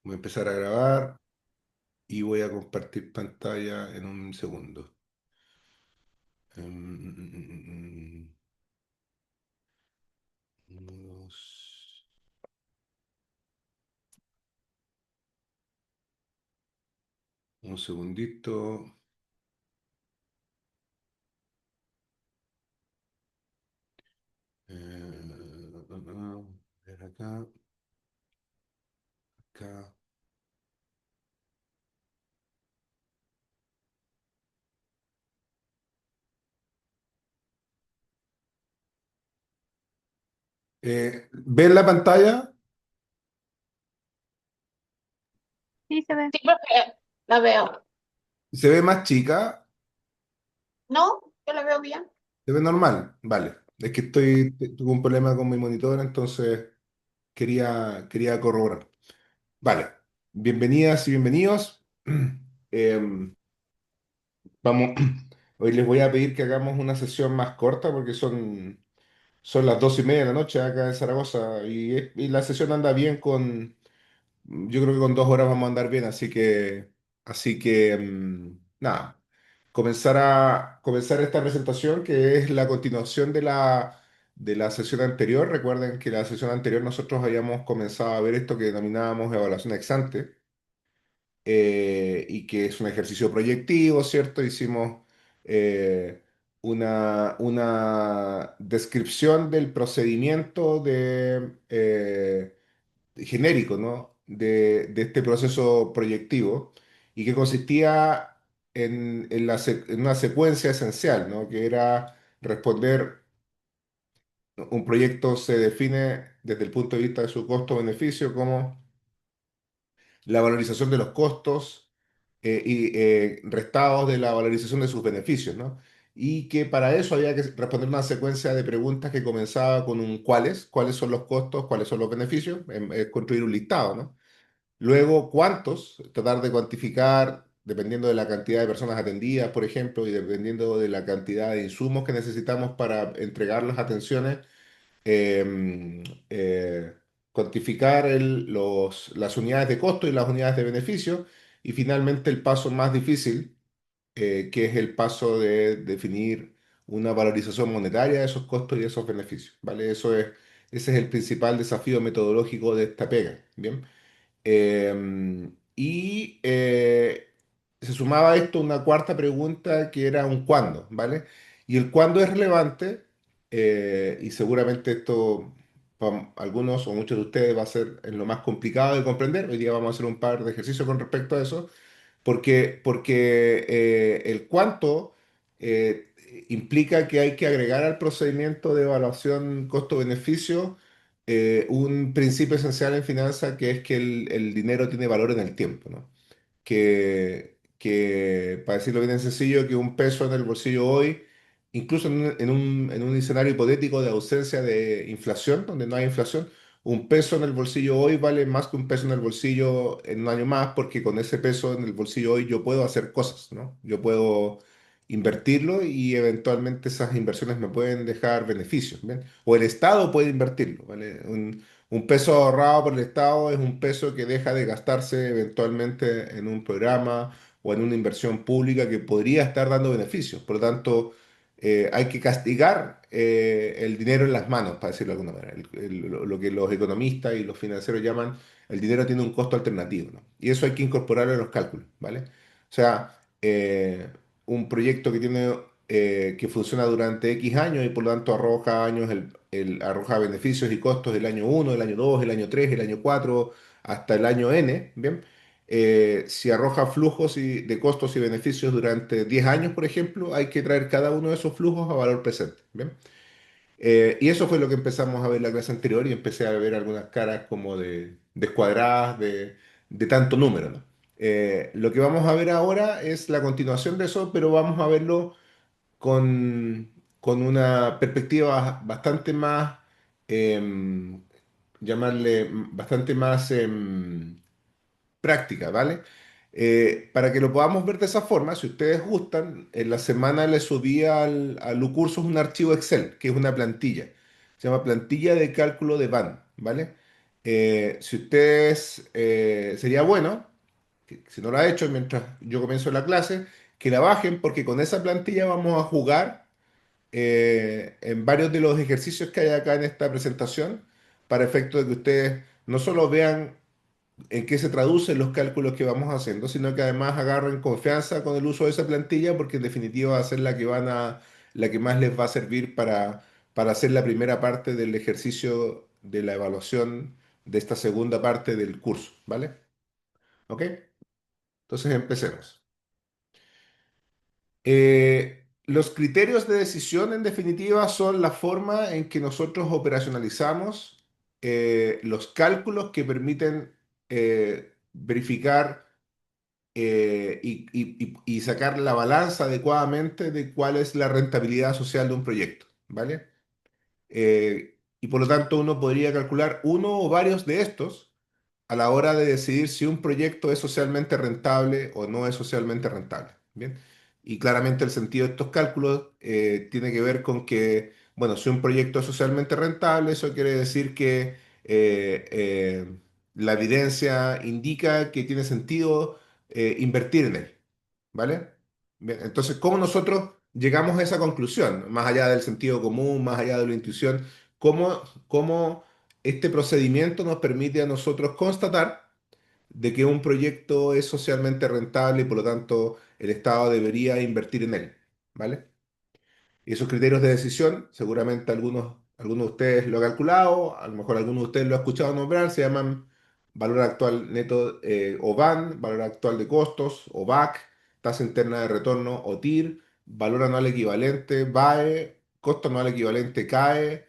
Voy a empezar a grabar y voy a compartir pantalla en un segundo. Mm. Uno, dos, un segundito. A ver acá, acá. ¿Ven la pantalla? Sí, se ve. Sí, porque la veo. ¿Se ve más chica? No, yo la veo bien. ¿Se ve normal? Vale. Es que tuve un problema con mi monitor, entonces quería corroborar. Vale. Bienvenidas y bienvenidos. Em, Vamos, hoy les voy a pedir que hagamos una sesión más corta porque son las 2:30 de la noche acá en Zaragoza y la sesión anda bien yo creo que con 2 horas vamos a andar bien, así que nada, comenzar esta presentación que es la continuación de la sesión anterior. Recuerden que la sesión anterior nosotros habíamos comenzado a ver esto que denominábamos evaluación ex ante y que es un ejercicio proyectivo, ¿cierto? Hicimos una descripción del procedimiento genérico, ¿no? De este proceso proyectivo y que consistía en una secuencia esencial, ¿no? Que era responder, un proyecto se define desde el punto de vista de su costo-beneficio como la valorización de los costos y restados de la valorización de sus beneficios, ¿no? Y que para eso había que responder una secuencia de preguntas que comenzaba con un cuáles son los costos, cuáles son los beneficios, construir un listado, ¿no? Luego, cuántos, tratar de cuantificar, dependiendo de la cantidad de personas atendidas, por ejemplo, y dependiendo de la cantidad de insumos que necesitamos para entregar las atenciones, em, eh, cuantificar las unidades de costo y las unidades de beneficio, y finalmente el paso más difícil, que es el paso de definir una valorización monetaria de esos costos y de esos beneficios, ¿vale? Ese es el principal desafío metodológico de esta pega, ¿bien? Y se sumaba a esto una cuarta pregunta que era un cuándo, ¿vale? Y el cuándo es relevante, y seguramente esto para algunos o muchos de ustedes va a ser en lo más complicado de comprender. Hoy día vamos a hacer un par de ejercicios con respecto a eso, porque el cuánto implica que hay que agregar al procedimiento de evaluación costo-beneficio un principio esencial en finanzas, que es que el dinero tiene valor en el tiempo, ¿no? Para decirlo bien en sencillo, que un peso en el bolsillo hoy, incluso en un escenario hipotético de ausencia de inflación, donde no hay inflación, un peso en el bolsillo hoy vale más que un peso en el bolsillo en un año más, porque con ese peso en el bolsillo hoy yo puedo hacer cosas, ¿no? Yo puedo invertirlo y eventualmente esas inversiones me pueden dejar beneficios, ¿bien? O el Estado puede invertirlo, ¿vale? Un peso ahorrado por el Estado es un peso que deja de gastarse eventualmente en un programa o en una inversión pública que podría estar dando beneficios. Por lo tanto, hay que castigar el dinero en las manos, para decirlo de alguna manera. Lo que los economistas y los financieros llaman el dinero tiene un costo alternativo, ¿no? Y eso hay que incorporarlo en los cálculos, ¿vale? O sea, un proyecto que funciona durante X años y por lo tanto arroja años, arroja beneficios y costos del año uno, el año 2, el año 3, el año 4, hasta el año N, ¿bien? Si arroja flujos de costos y beneficios durante 10 años, por ejemplo, hay que traer cada uno de esos flujos a valor presente, ¿bien? Y eso fue lo que empezamos a ver en la clase anterior y empecé a ver algunas caras como de descuadradas de tanto número, ¿no? Lo que vamos a ver ahora es la continuación de eso, pero vamos a verlo con, con una perspectiva bastante más, em, bastante más práctica, ¿vale? Para que lo podamos ver de esa forma, si ustedes gustan, en la semana les subí al Lucursos un archivo Excel, que es una plantilla. Se llama plantilla de cálculo de VAN, ¿vale? Si ustedes, sería bueno, que si no lo ha hecho mientras yo comienzo la clase, que la bajen porque con esa plantilla vamos a jugar en varios de los ejercicios que hay acá en esta presentación para efecto de que ustedes no solo vean en qué se traducen los cálculos que vamos haciendo, sino que además agarren confianza con el uso de esa plantilla, porque en definitiva va a ser la que más les va a servir para hacer la primera parte del ejercicio de la evaluación de esta segunda parte del curso, ¿vale? ¿Ok? Entonces empecemos. Los criterios de decisión, en definitiva, son la forma en que nosotros operacionalizamos los cálculos que permiten verificar y sacar la balanza adecuadamente de cuál es la rentabilidad social de un proyecto, ¿vale? Y por lo tanto uno podría calcular uno o varios de estos a la hora de decidir si un proyecto es socialmente rentable o no es socialmente rentable, ¿bien? Y claramente el sentido de estos cálculos tiene que ver con que, bueno, si un proyecto es socialmente rentable, eso quiere decir que la evidencia indica que tiene sentido invertir en él, ¿vale? Bien, entonces, ¿cómo nosotros llegamos a esa conclusión? Más allá del sentido común, más allá de la intuición, ¿cómo este procedimiento nos permite a nosotros constatar de que un proyecto es socialmente rentable y por lo tanto el Estado debería invertir en él? ¿Vale? Y esos criterios de decisión, seguramente algunos de ustedes lo han calculado, a lo mejor algunos de ustedes lo han escuchado nombrar, se llaman valor actual neto o VAN, valor actual de costos o VAC, tasa interna de retorno o TIR, valor anual equivalente VAE, costo anual equivalente CAE,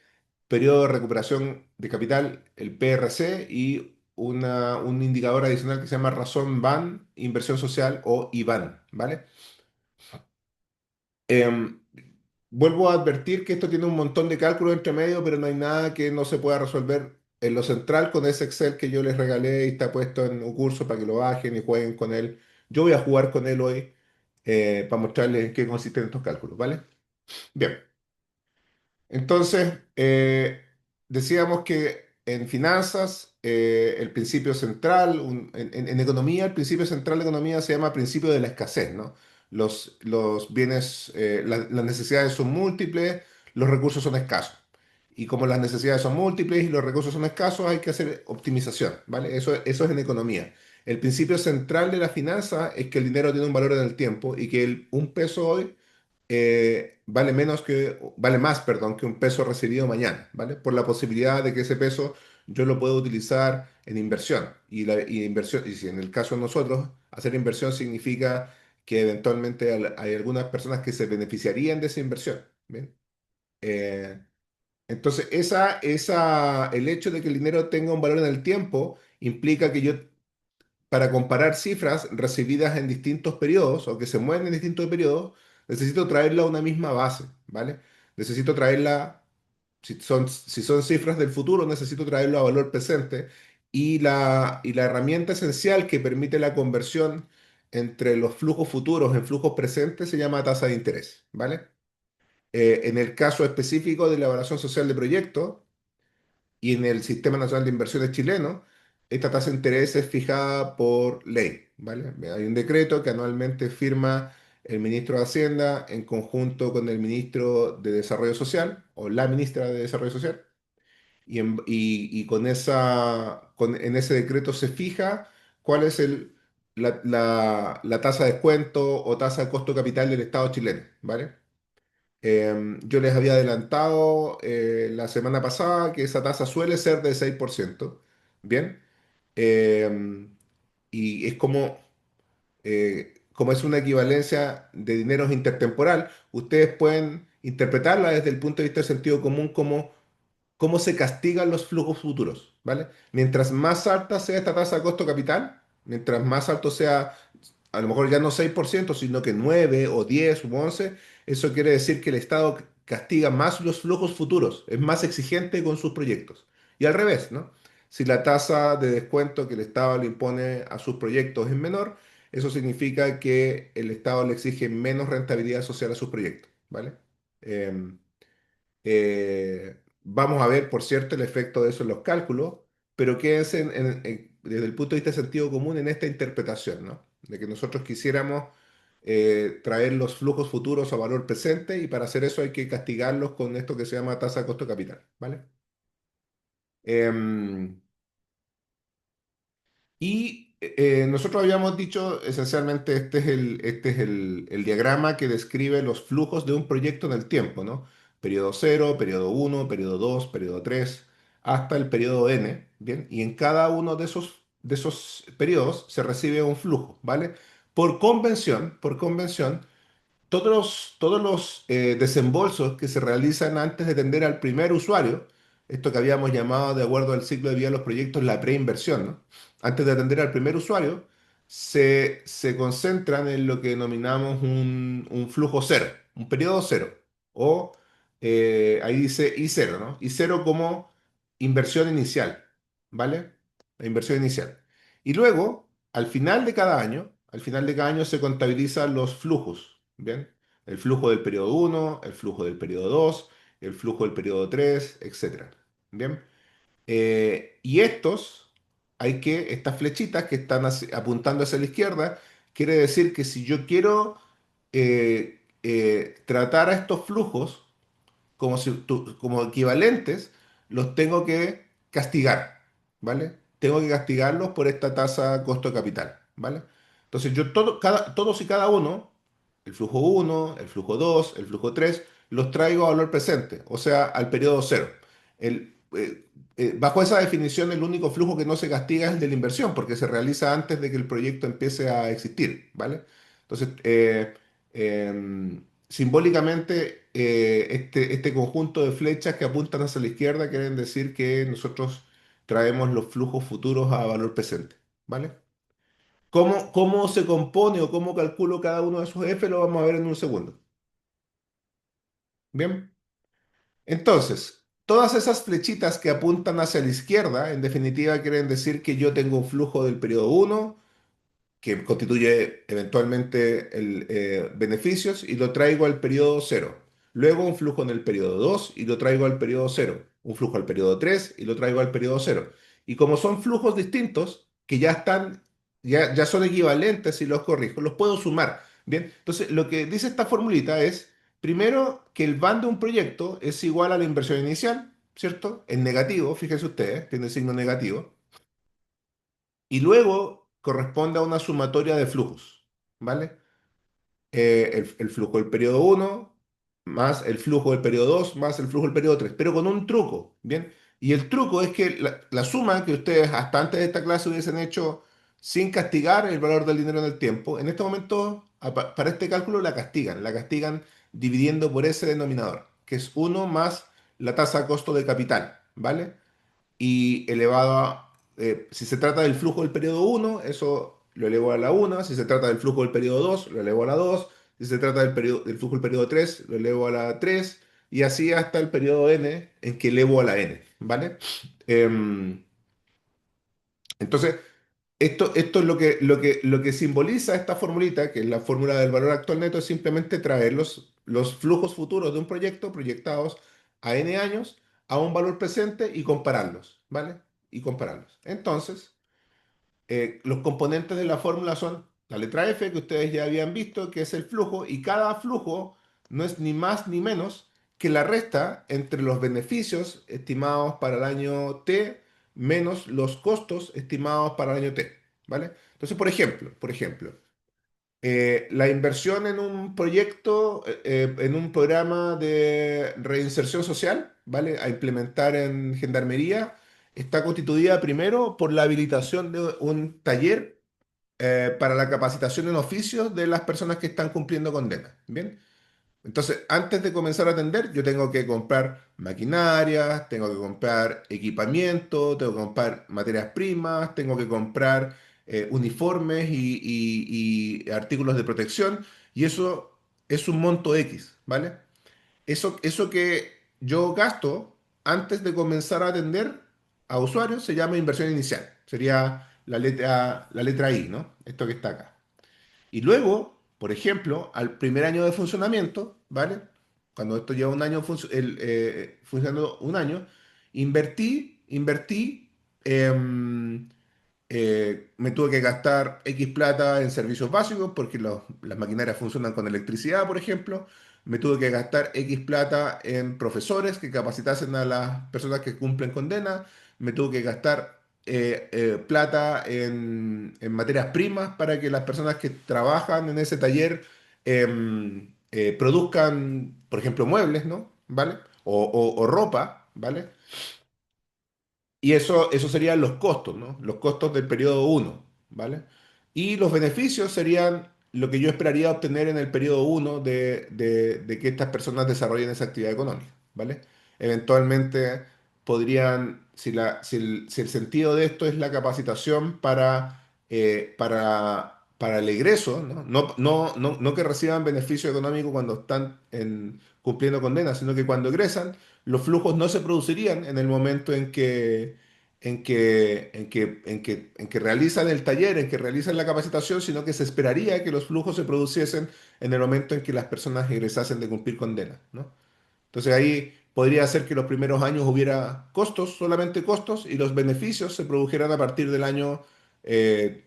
periodo de recuperación de capital, el PRC, y un indicador adicional que se llama razón VAN, inversión social o IVAN, ¿vale? Em, Vuelvo a advertir que esto tiene un montón de cálculos entre medio, pero no hay nada que no se pueda resolver en lo central con ese Excel que yo les regalé y está puesto en un curso para que lo bajen y jueguen con él. Yo voy a jugar con él hoy para mostrarles en qué consisten estos cálculos, ¿vale? Bien. Entonces, decíamos que en finanzas, el principio central, en economía, el principio central de economía se llama principio de la escasez, ¿no? Los bienes, las necesidades son múltiples, los recursos son escasos. Y como las necesidades son múltiples y los recursos son escasos, hay que hacer optimización, ¿vale? Eso es en economía. El principio central de la finanza es que el dinero tiene un valor en el tiempo y que un peso hoy vale más, perdón, que un peso recibido mañana, ¿vale? Por la posibilidad de que ese peso yo lo pueda utilizar en inversión. Y si en el caso de nosotros, hacer inversión significa que eventualmente hay algunas personas que se beneficiarían de esa inversión, ¿bien? Eh, entonces, el hecho de que el dinero tenga un valor en el tiempo implica que yo, para comparar cifras recibidas en distintos periodos o que se mueven en distintos periodos, necesito traerla a una misma base, ¿vale? Necesito traerla, si son cifras del futuro, necesito traerlo a valor presente y la herramienta esencial que permite la conversión entre los flujos futuros en flujos presentes se llama tasa de interés, ¿vale? En el caso específico de la evaluación social de proyectos, y en el Sistema Nacional de Inversiones chileno, esta tasa de interés es fijada por ley, ¿vale? Hay un decreto que anualmente firma el ministro de Hacienda en conjunto con el ministro de Desarrollo Social o la ministra de Desarrollo Social. Y en ese decreto se fija cuál es la tasa de descuento o tasa de costo capital del Estado chileno, ¿vale? Yo les había adelantado la semana pasada que esa tasa suele ser de 6%. Bien. Em, y es como es una equivalencia de dineros intertemporal, ustedes pueden interpretarla desde el punto de vista del sentido común como cómo se castigan los flujos futuros, ¿vale? Mientras más alta sea esta tasa de costo capital, mientras más alto sea, a lo mejor ya no 6%, sino que 9 o 10 u 11, eso quiere decir que el Estado castiga más los flujos futuros, es más exigente con sus proyectos. Y al revés, ¿no? Si la tasa de descuento que el Estado le impone a sus proyectos es menor, eso significa que el Estado le exige menos rentabilidad social a sus proyectos, ¿vale? Vamos a ver, por cierto, el efecto de eso en los cálculos. pero quédense desde el punto de vista de sentido común en esta interpretación, ¿no? De que nosotros quisiéramos traer los flujos futuros a valor presente y para hacer eso hay que castigarlos con esto que se llama tasa de costo de capital, ¿vale? Em, nosotros habíamos dicho, esencialmente, este es el diagrama que describe los flujos de un proyecto en el tiempo, ¿no? Periodo cero, periodo uno, periodo 2, periodo 3, hasta el periodo n, ¿bien? Y en cada uno de esos periodos se recibe un flujo, ¿vale? Por convención, todos los desembolsos que se realizan antes de atender al primer usuario, esto que habíamos llamado de acuerdo al ciclo de vida de los proyectos la preinversión, ¿no? Antes de atender al primer usuario, se concentran en lo que denominamos un flujo cero, un periodo cero, o ahí dice I cero, ¿no? I cero como inversión inicial, ¿vale? La inversión inicial. Y luego, al final de cada año se contabilizan los flujos, ¿bien? El flujo del periodo uno, el flujo del periodo 2, el flujo del periodo 3, etcétera. ¿Bien? Y estas flechitas que están apuntando hacia la izquierda, quiere decir que si yo quiero tratar a estos flujos como equivalentes, los tengo que castigar, ¿vale? Tengo que castigarlos por esta tasa costo de capital, ¿vale? Entonces todos y cada uno, el flujo uno, el flujo 2, el flujo 3, los traigo a valor presente, o sea, al periodo cero. Bajo esa definición, el único flujo que no se castiga es el de la inversión, porque se realiza antes de que el proyecto empiece a existir, ¿vale? Entonces, simbólicamente, este conjunto de flechas que apuntan hacia la izquierda quieren decir que nosotros traemos los flujos futuros a valor presente, ¿vale? ¿Cómo se compone o cómo calculo cada uno de esos F? Lo vamos a ver en un segundo. Bien, entonces, todas esas flechitas que apuntan hacia la izquierda, en definitiva, quieren decir que yo tengo un flujo del periodo uno que constituye eventualmente beneficios y lo traigo al periodo cero. Luego un flujo en el periodo 2 y lo traigo al periodo cero. Un flujo al periodo 3 y lo traigo al periodo cero. Y como son flujos distintos, que ya son equivalentes si los corrijo, los puedo sumar. Bien, entonces lo que dice esta formulita es, primero, que el van de un proyecto es igual a la inversión inicial, ¿cierto? En negativo, fíjense ustedes, tiene signo negativo y luego corresponde a una sumatoria de flujos, ¿vale? El flujo del periodo uno más el flujo del periodo 2 más el flujo del periodo 3 pero con un truco, ¿bien? Y el truco es que la suma que ustedes hasta antes de esta clase hubiesen hecho sin castigar el valor del dinero en el tiempo, en este momento, para este cálculo la castigan dividiendo por ese denominador, que es uno más la tasa de costo de capital, ¿vale? Y elevado si se trata del flujo del periodo uno eso lo elevo a la 1, si se trata del flujo del periodo 2 lo elevo a la 2, si se trata del flujo del periodo 3 lo elevo a la 3 y así hasta el periodo n en que elevo a la n, ¿vale? Em, entonces, esto es lo que simboliza esta formulita, que es la fórmula del valor actual neto, es simplemente traer los flujos futuros de un proyecto proyectados a n años a un valor presente y compararlos, ¿vale? Y compararlos. Entonces, los componentes de la fórmula son la letra F, que ustedes ya habían visto, que es el flujo, y cada flujo no es ni más ni menos que la resta entre los beneficios estimados para el año T menos los costos estimados para el año T, ¿vale? Entonces, por ejemplo, la inversión en un proyecto, en un programa de reinserción social, ¿vale? A implementar en Gendarmería, está constituida primero por la habilitación de un taller para la capacitación en oficios de las personas que están cumpliendo condena, ¿bien? Entonces, antes de comenzar a atender, yo tengo que comprar maquinarias, tengo que comprar equipamiento, tengo que comprar materias primas, tengo que comprar uniformes y artículos de protección, y eso es un monto X, ¿vale? Eso que yo gasto antes de comenzar a atender a usuarios se llama inversión inicial. Sería la letra I, ¿no? Esto que está acá. Y luego, por ejemplo, al primer año de funcionamiento, ¿vale? Cuando esto lleva un año funcionando un año, invertí me tuve que gastar X plata en servicios básicos porque las maquinarias funcionan con electricidad, por ejemplo. Me tuve que gastar X plata en profesores que capacitasen a las personas que cumplen condena. Me tuve que gastar plata en materias primas para que las personas que trabajan en ese taller produzcan, por ejemplo, muebles, ¿no? ¿Vale? O ropa, ¿vale? Y eso serían los costos, ¿no? Los costos del periodo uno, ¿vale? Y los beneficios serían lo que yo esperaría obtener en el periodo uno de que estas personas desarrollen esa actividad económica, ¿vale? Eventualmente podrían, si el sentido de esto es la capacitación para el egreso, ¿no? No que reciban beneficio económico cuando están cumpliendo condena, sino que cuando egresan los flujos no se producirían en el momento en que realizan el taller, en que realizan la capacitación, sino que se esperaría que los flujos se produciesen en el momento en que las personas egresasen de cumplir condena, ¿no? Entonces ahí podría ser que los primeros años hubiera costos, solamente costos, y los beneficios se produjeran a partir del año eh,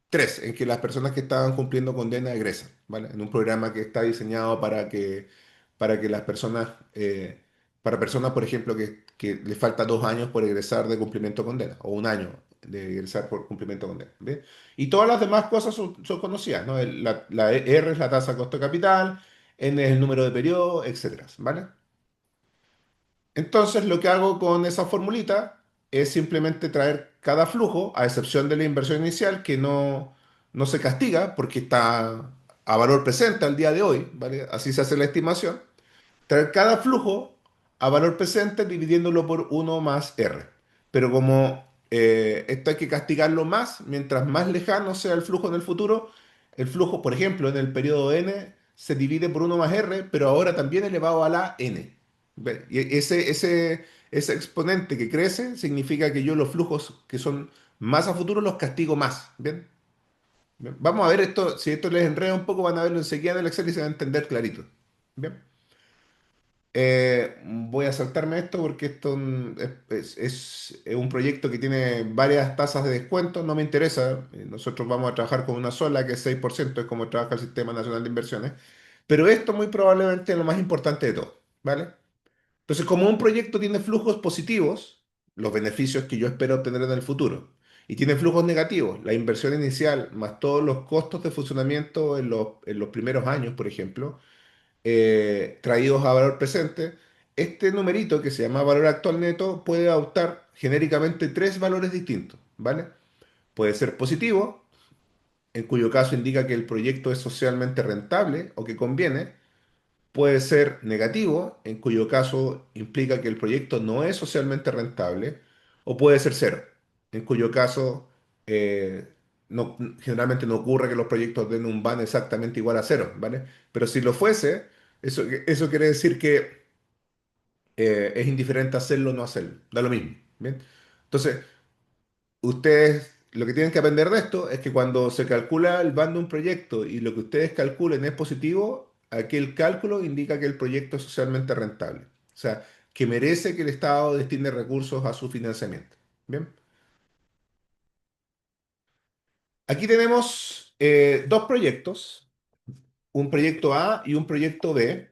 3, en que las personas que estaban cumpliendo condena egresan, ¿vale? En un programa que está diseñado para que las personas, para personas, por ejemplo, que les falta 2 años por egresar de cumplimiento de condena, o un año de egresar por cumplimiento de condena, ¿ve? Y todas las demás cosas son conocidas, ¿no? La R es la tasa de costo de capital, N es el número de periodos, etcétera, ¿vale? Entonces, lo que hago con esa formulita es simplemente traer cada flujo, a excepción de la inversión inicial, que no se castiga porque está a valor presente al día de hoy, ¿vale? Así se hace la estimación. Traer cada flujo a valor presente dividiéndolo por uno más R. Pero como esto hay que castigarlo más, mientras más lejano sea el flujo en el futuro, el flujo, por ejemplo, en el periodo n se divide por uno más R, pero ahora también elevado a la n. ¿Ve? Y ese exponente que crece significa que yo los flujos que son más a futuro los castigo más. ¿Bien? Bien. Vamos a ver esto, si esto les enreda un poco, van a verlo enseguida en el Excel y se va a entender clarito. Bien. Voy a saltarme esto porque esto es un proyecto que tiene varias tasas de descuento, no me interesa. Nosotros vamos a trabajar con una sola que es 6%, es como trabaja el Sistema Nacional de Inversiones. Pero esto muy probablemente es lo más importante de todo, ¿vale? Entonces, como un proyecto tiene flujos positivos, los beneficios que yo espero obtener en el futuro, y tiene flujos negativos, la inversión inicial más todos los costos de funcionamiento en los primeros años, por ejemplo, traídos a valor presente, este numerito que se llama valor actual neto puede adoptar genéricamente tres valores distintos, ¿vale? Puede ser positivo, en cuyo caso indica que el proyecto es socialmente rentable o que conviene. Puede ser negativo, en cuyo caso implica que el proyecto no es socialmente rentable. O puede ser cero, en cuyo caso generalmente no ocurre que los proyectos den un van exactamente igual a cero, ¿vale? Pero si lo fuese, eso quiere decir que es indiferente hacerlo o no hacerlo, da lo mismo, ¿bien? Entonces, ustedes lo que tienen que aprender de esto es que cuando se calcula el van de un proyecto y lo que ustedes calculen es positivo, aquel cálculo indica que el proyecto es socialmente rentable. O sea, que merece que el Estado destine recursos a su financiamiento. Bien. Aquí tenemos dos proyectos, un proyecto A y un proyecto B.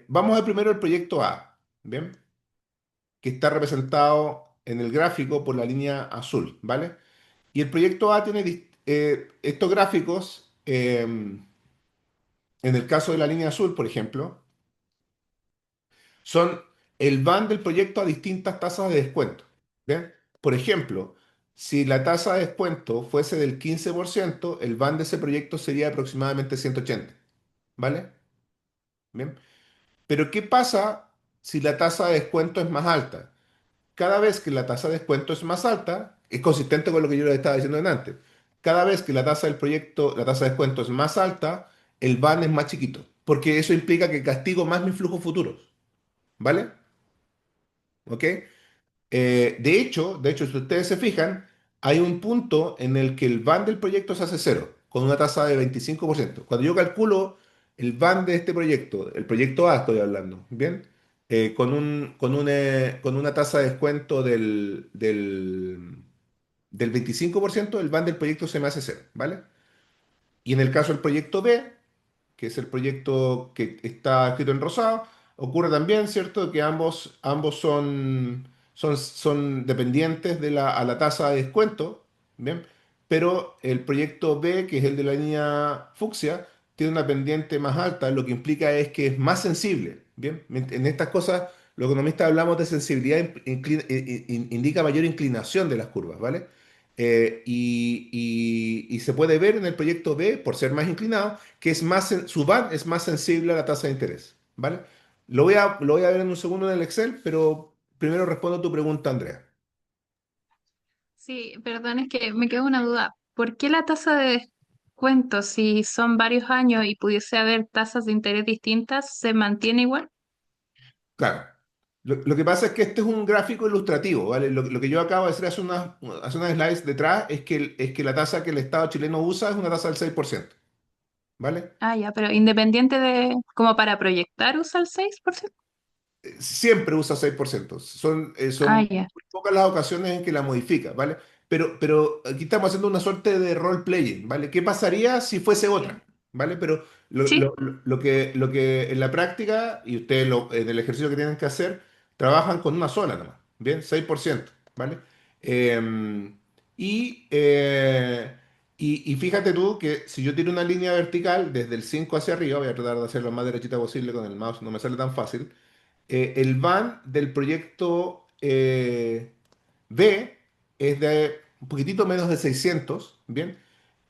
Vamos a ver primero el proyecto A, ¿bien? Que está representado en el gráfico por la línea azul, ¿vale? Y el proyecto A tiene estos gráficos, en el caso de la línea azul, por ejemplo, son el van del proyecto a distintas tasas de descuento. ¿Bien? Por ejemplo, si la tasa de descuento fuese del 15%, el van de ese proyecto sería aproximadamente 180. ¿Vale? Bien. Pero ¿qué pasa si la tasa de descuento es más alta? Cada vez que la tasa de descuento es más alta, es consistente con lo que yo les estaba diciendo antes. Cada vez que la tasa del proyecto, la tasa de descuento es más alta, el van es más chiquito, porque eso implica que castigo más mis flujos futuros, ¿vale? ¿Ok? De hecho, si ustedes se fijan, hay un punto en el que el van del proyecto se hace cero, con una tasa de 25%. Cuando yo calculo el van de este proyecto, el proyecto A estoy hablando, ¿bien? con una tasa de descuento del 25%, el van del proyecto se me hace cero, ¿vale? Y en el caso del proyecto B, que es el proyecto que está escrito en rosado, ocurre también, ¿cierto?, que ambos son dependientes a la tasa de descuento, ¿bien? Pero el proyecto B, que es el de la línea fucsia, tiene una pendiente más alta, lo que implica es que es más sensible, ¿bien? En estas cosas, los economistas hablamos de sensibilidad, indica mayor inclinación de las curvas, ¿vale? Y se puede ver en el proyecto B, por ser más inclinado, que su band es más sensible a la tasa de interés, ¿vale? Lo voy a ver en un segundo en el Excel, pero primero respondo a tu pregunta, Andrea. Sí, perdón, es que me quedó una duda. ¿Por qué la tasa de descuento, si son varios años y pudiese haber tasas de interés distintas, se mantiene igual? Claro. Lo que pasa es que este es un gráfico ilustrativo, ¿vale? Lo que yo acabo de hacer hace unas slides detrás es que la tasa que el Estado chileno usa es una tasa del 6%, ¿vale? Ah, ya, pero independiente de, como para proyectar, usa el 6%. Siempre usa 6%. Ah, Son ya, muy pocas las ocasiones en que la modifica, ¿vale? Pero aquí estamos haciendo una suerte de role-playing, ¿vale? ¿Qué pasaría si fuese otra? ¿Vale? Pero sí, lo que en la práctica, y ustedes en el ejercicio que tienen que hacer, trabajan con una sola nomás, ¿bien? 6%, ¿vale? Eh, y, eh, y fíjate tú que si yo tiro una línea vertical desde el 5 hacia arriba, voy a tratar de hacerlo lo más derechita posible con el mouse, no me sale tan fácil. El van del proyecto B es de un poquitito menos de 600, ¿bien?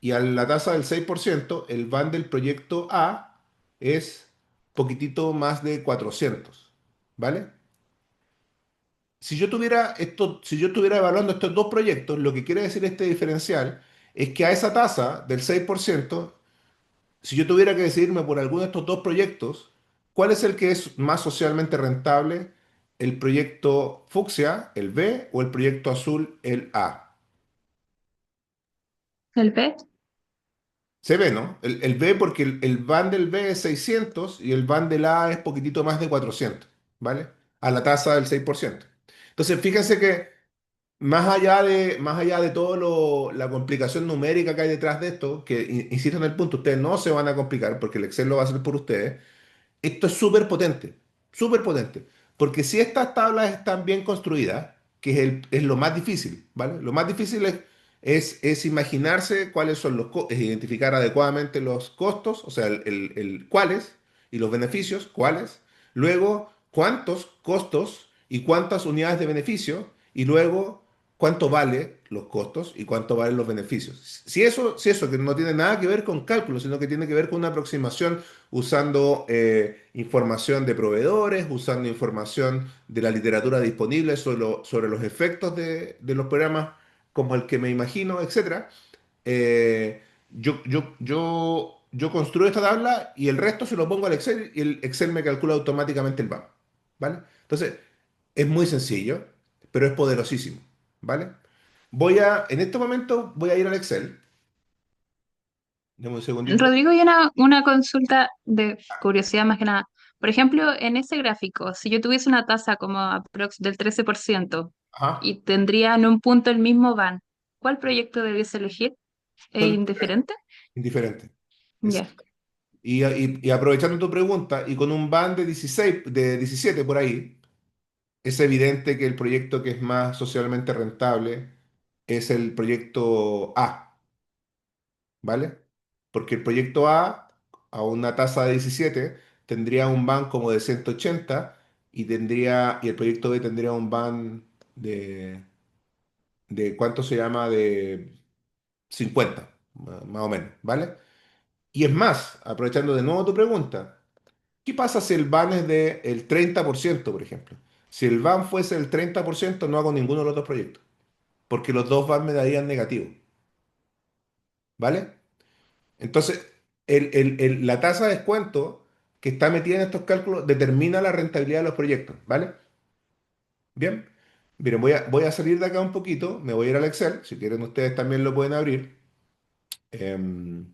Y a la tasa del 6%, el van del proyecto A es poquitito más de 400, ¿vale? Si yo estuviera evaluando estos dos proyectos, lo que quiere decir este diferencial es que a esa tasa del 6%, si yo tuviera que decidirme por alguno de estos dos proyectos, ¿cuál es el que es más socialmente rentable? ¿El proyecto fucsia, el B, o el proyecto azul, el A? el B. Se ve, ¿no? El B porque el van del B es 600 y el van del A es poquitito más de 400, ¿vale? A la tasa del 6%. Entonces, fíjense que más allá de todo la complicación numérica que hay detrás de esto, que insisto en el punto, ustedes no se van a complicar porque el Excel lo va a hacer por ustedes. Esto es súper potente, porque si estas tablas están bien construidas, que es lo más difícil, ¿vale? Lo más difícil es imaginarse cuáles son es identificar adecuadamente los costos, o sea, cuáles, y los beneficios, cuáles, luego cuántos costos y cuántas unidades de beneficio, y luego cuánto vale los costos y cuánto valen los beneficios. Si eso que no tiene nada que ver con cálculo, sino que tiene que ver con una aproximación usando información de proveedores, usando información de la literatura disponible sobre los efectos de los programas como el que me imagino, etcétera. Yo construyo esta tabla y el resto se lo pongo al Excel y el Excel me calcula automáticamente el BAM, ¿vale? Entonces, es muy sencillo, pero es poderosísimo, ¿vale? En este momento voy a ir al Excel. Dame un segundito. Rodrigo, y una consulta de curiosidad más que nada. Por ejemplo, en ese gráfico, si yo tuviese una tasa como aprox del 13% Ajá. y tendría en un punto el mismo van, ¿cuál proyecto debiese elegir? ¿Es Son indiferente? indiferentes. Ya. Y aprovechando tu pregunta, y con un band de 16, de 17 por ahí, es evidente que el proyecto que es más socialmente rentable es el proyecto A, ¿vale? Porque el proyecto a una tasa de 17, tendría un band como de 180 y el proyecto B tendría un band de ¿cuánto se llama? De 50, más o menos, ¿vale? Y es más, aprovechando de nuevo tu pregunta, ¿qué pasa si el van es del 30%, por ejemplo? Si el van fuese el 30%, no hago ninguno de los dos proyectos, porque los dos van me darían negativo, ¿vale? Entonces, la tasa de descuento que está metida en estos cálculos determina la rentabilidad de los proyectos, ¿vale? Bien. Miren, voy a salir de acá un poquito, me voy a ir al Excel, si quieren ustedes también lo pueden abrir. Deme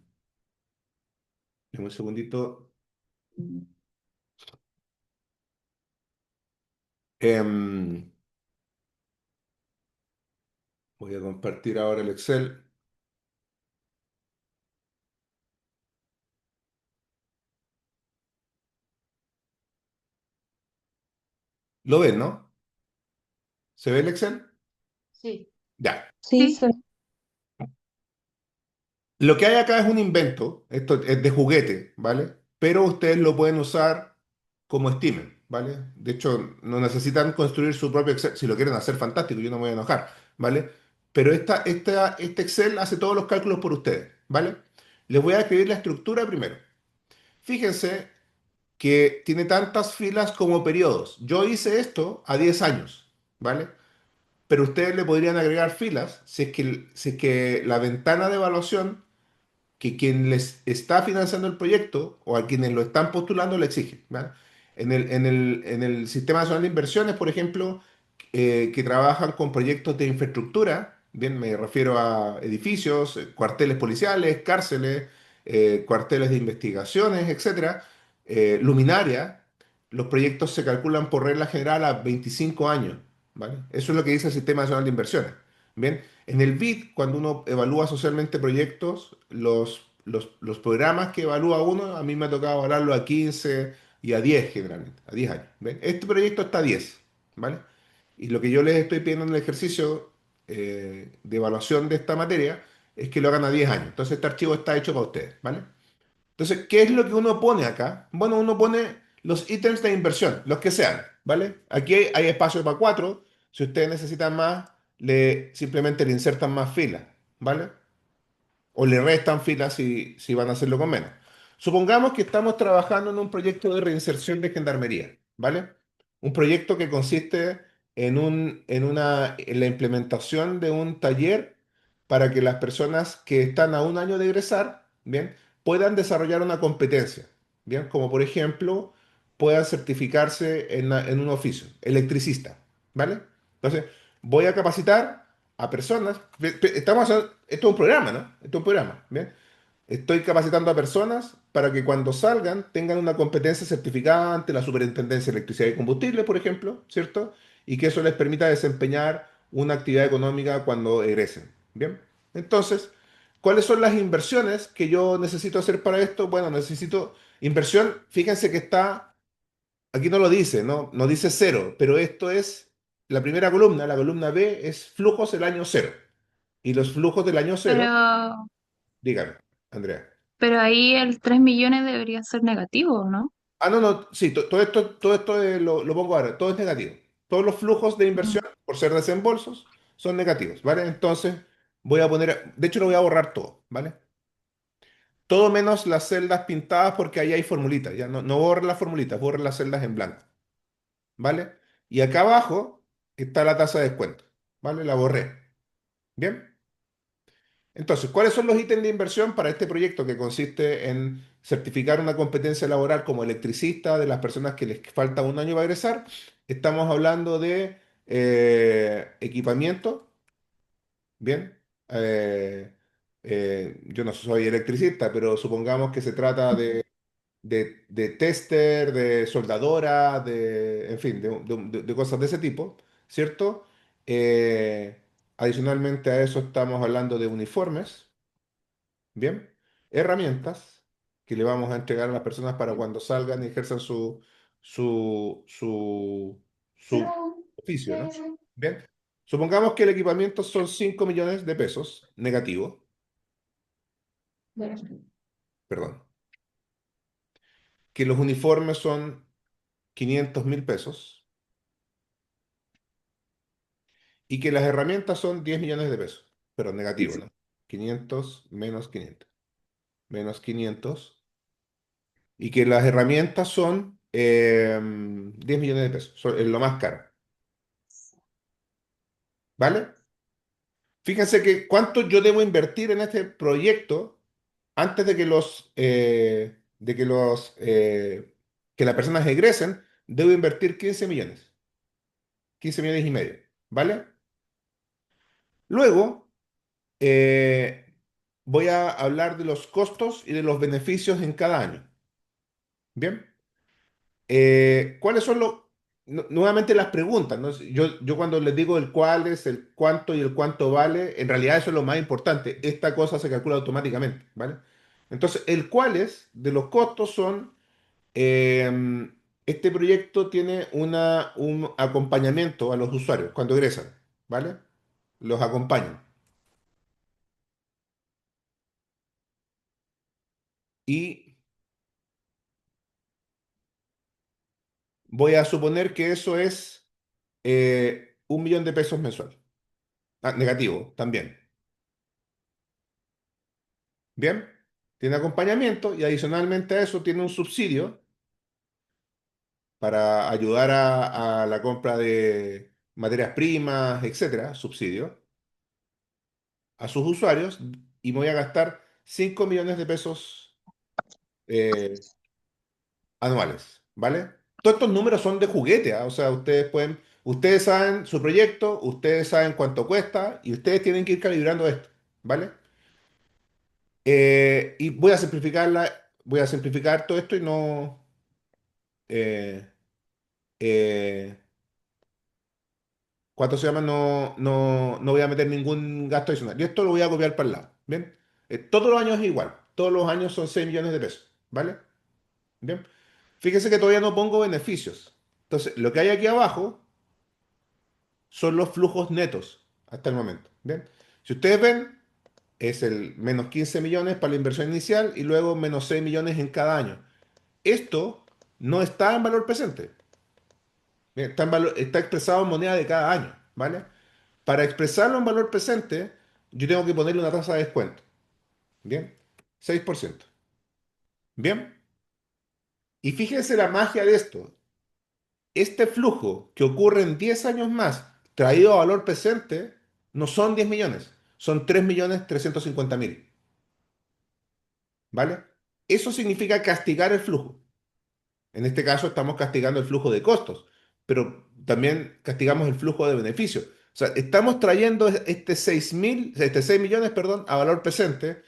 un segundito. Em, Voy a compartir ahora el Excel. ¿Lo ven, no? ¿Se ve el Excel? Sí. Ya. Sí, Sí, se- Lo que hay acá es un invento, esto es de juguete, ¿vale? Pero ustedes lo pueden usar como estimen, ¿vale? De hecho, no necesitan construir su propio Excel. Si lo quieren hacer, fantástico, yo no me voy a enojar, ¿vale? Pero este Excel hace todos los cálculos por ustedes, ¿vale? Les voy a escribir la estructura primero. Fíjense que tiene tantas filas como periodos. Yo hice esto a 10 años, ¿vale? Pero ustedes le podrían agregar filas si es que la ventana de evaluación que quien les está financiando el proyecto o a quienes lo están postulando le exige, ¿vale? En el Sistema Nacional de Inversiones, por ejemplo, que trabajan con proyectos de infraestructura, bien, me refiero a edificios, cuarteles policiales, cárceles, cuarteles de investigaciones, etcétera, luminaria, los proyectos se calculan por regla general a 25 años, ¿vale? Eso es lo que dice el Sistema Nacional de Inversiones. Bien, en el BID, cuando uno evalúa socialmente proyectos, los programas que evalúa uno, a mí me ha tocado evaluarlo a 15 y a 10 generalmente, a 10 años. ¿Ven? Este proyecto está a 10, ¿vale? Y lo que yo les estoy pidiendo en el ejercicio de evaluación de esta materia es que lo hagan a 10 años. Entonces este archivo está hecho para ustedes, ¿vale? Entonces, ¿qué es lo que uno pone acá? Bueno, uno pone los ítems de inversión, los que sean, ¿vale? Aquí hay espacio para cuatro. Si ustedes necesitan más, simplemente le insertan más filas, ¿vale? O le restan filas si van a hacerlo con menos. Supongamos que estamos trabajando en un proyecto de reinserción de gendarmería, ¿vale? Un proyecto que consiste en la implementación de un taller para que las personas que están a un año de egresar, ¿bien? Puedan desarrollar una competencia, ¿bien? Como por ejemplo, puedan certificarse en un oficio, electricista, ¿vale? Entonces, voy a capacitar a personas. Esto es un programa, ¿no? Esto es un programa, ¿bien? Estoy capacitando a personas para que cuando salgan tengan una competencia certificada ante la Superintendencia de Electricidad y Combustible, por ejemplo, ¿cierto? Y que eso les permita desempeñar una actividad económica cuando egresen, ¿bien? Entonces, ¿cuáles son las inversiones que yo necesito hacer para esto? Bueno, necesito inversión, fíjense que está, aquí no lo dice, ¿no? No dice cero, pero esto es la primera columna, la columna B es flujos del año cero. Y los flujos del año cero, pero, dígame, Andrea. pero ahí el 3 millones debería ser negativo, ¿no? Ah, no, no, sí, todo esto lo pongo ahora, todo es negativo. Todos los flujos de Mm. inversión, por ser desembolsos, son negativos, ¿vale? Entonces, voy a poner, de hecho lo voy a borrar todo, ¿vale? Todo menos las celdas pintadas porque ahí hay formulitas, ya no borren las formulitas, borren las celdas en blanco, ¿vale? Y acá abajo está la tasa de descuento, ¿vale? La borré, ¿bien? Entonces, ¿cuáles son los ítems de inversión para este proyecto que consiste en certificar una competencia laboral como electricista de las personas que les falta un año para egresar? Estamos hablando de equipamiento, ¿bien? Yo no soy electricista, pero supongamos que se trata de tester, de soldadora, en fin, de cosas de ese tipo, ¿cierto? Adicionalmente a eso estamos hablando de uniformes. Bien, herramientas que le vamos a entregar a las personas para cuando salgan y ejerzan su, su, su oficio, ¿no? Bien, supongamos que el equipamiento son 5 millones de pesos negativo, perdón, que los uniformes son 500.000 pesos y que las herramientas son 10 millones de pesos, pero negativo, ¿no? 500 menos 500 menos 500 y que las herramientas son 10 millones de pesos, es lo más caro. ¿Vale? Fíjense que cuánto yo debo invertir en este proyecto antes que las personas egresen, debo invertir 15 millones, 15 millones y medio, ¿vale? Luego, voy a hablar de los costos y de los beneficios en cada año, ¿bien? ¿Cuáles son los? nuevamente las preguntas, ¿no? Yo cuando les digo el cuál es, el cuánto y el cuánto vale, en realidad eso es lo más importante. Esta cosa se calcula automáticamente, ¿vale? Entonces, el cuál es de los costos son, eh, este proyecto tiene un acompañamiento a los usuarios cuando egresan, ¿vale? Los acompañan. Y voy a suponer que eso es 1 millón de pesos mensual. Ah, negativo también. Bien, tiene acompañamiento y adicionalmente a eso tiene un subsidio para ayudar a la compra de materias primas, etcétera, subsidio a sus usuarios y me voy a gastar 5 millones de pesos eh, anuales, ¿vale? Todos estos números son de juguete, ¿ah? O sea, ustedes saben su proyecto, ustedes saben cuánto cuesta y ustedes tienen que ir calibrando esto, ¿vale? Y voy a simplificar todo esto y no, eh, eh, ¿cuánto se llama? No voy a meter ningún gasto adicional. Y esto lo voy a copiar para el lado. ¿Bien? Todos los años es igual. Todos los años son 6 millones de pesos. ¿Vale? Bien. Fíjense que todavía no pongo beneficios. Entonces, lo que hay aquí abajo son los flujos netos hasta el momento. ¿Bien? Si ustedes ven, es el menos 15 millones para la inversión inicial y luego menos 6 millones en cada año. Esto no está en valor presente. Bien, está expresado en moneda de cada año. ¿Vale? Para expresarlo en valor presente, yo tengo que ponerle una tasa de descuento. Bien, 6%. Bien, y fíjense la magia de esto. Este flujo que ocurre en 10 años más, traído a valor presente, no son 10 millones, son 3.350.000. ¿Vale? Eso significa castigar el flujo. En este caso estamos castigando el flujo de costos, pero también castigamos el flujo de beneficios. O sea, estamos trayendo este 6 millones, perdón, a valor presente,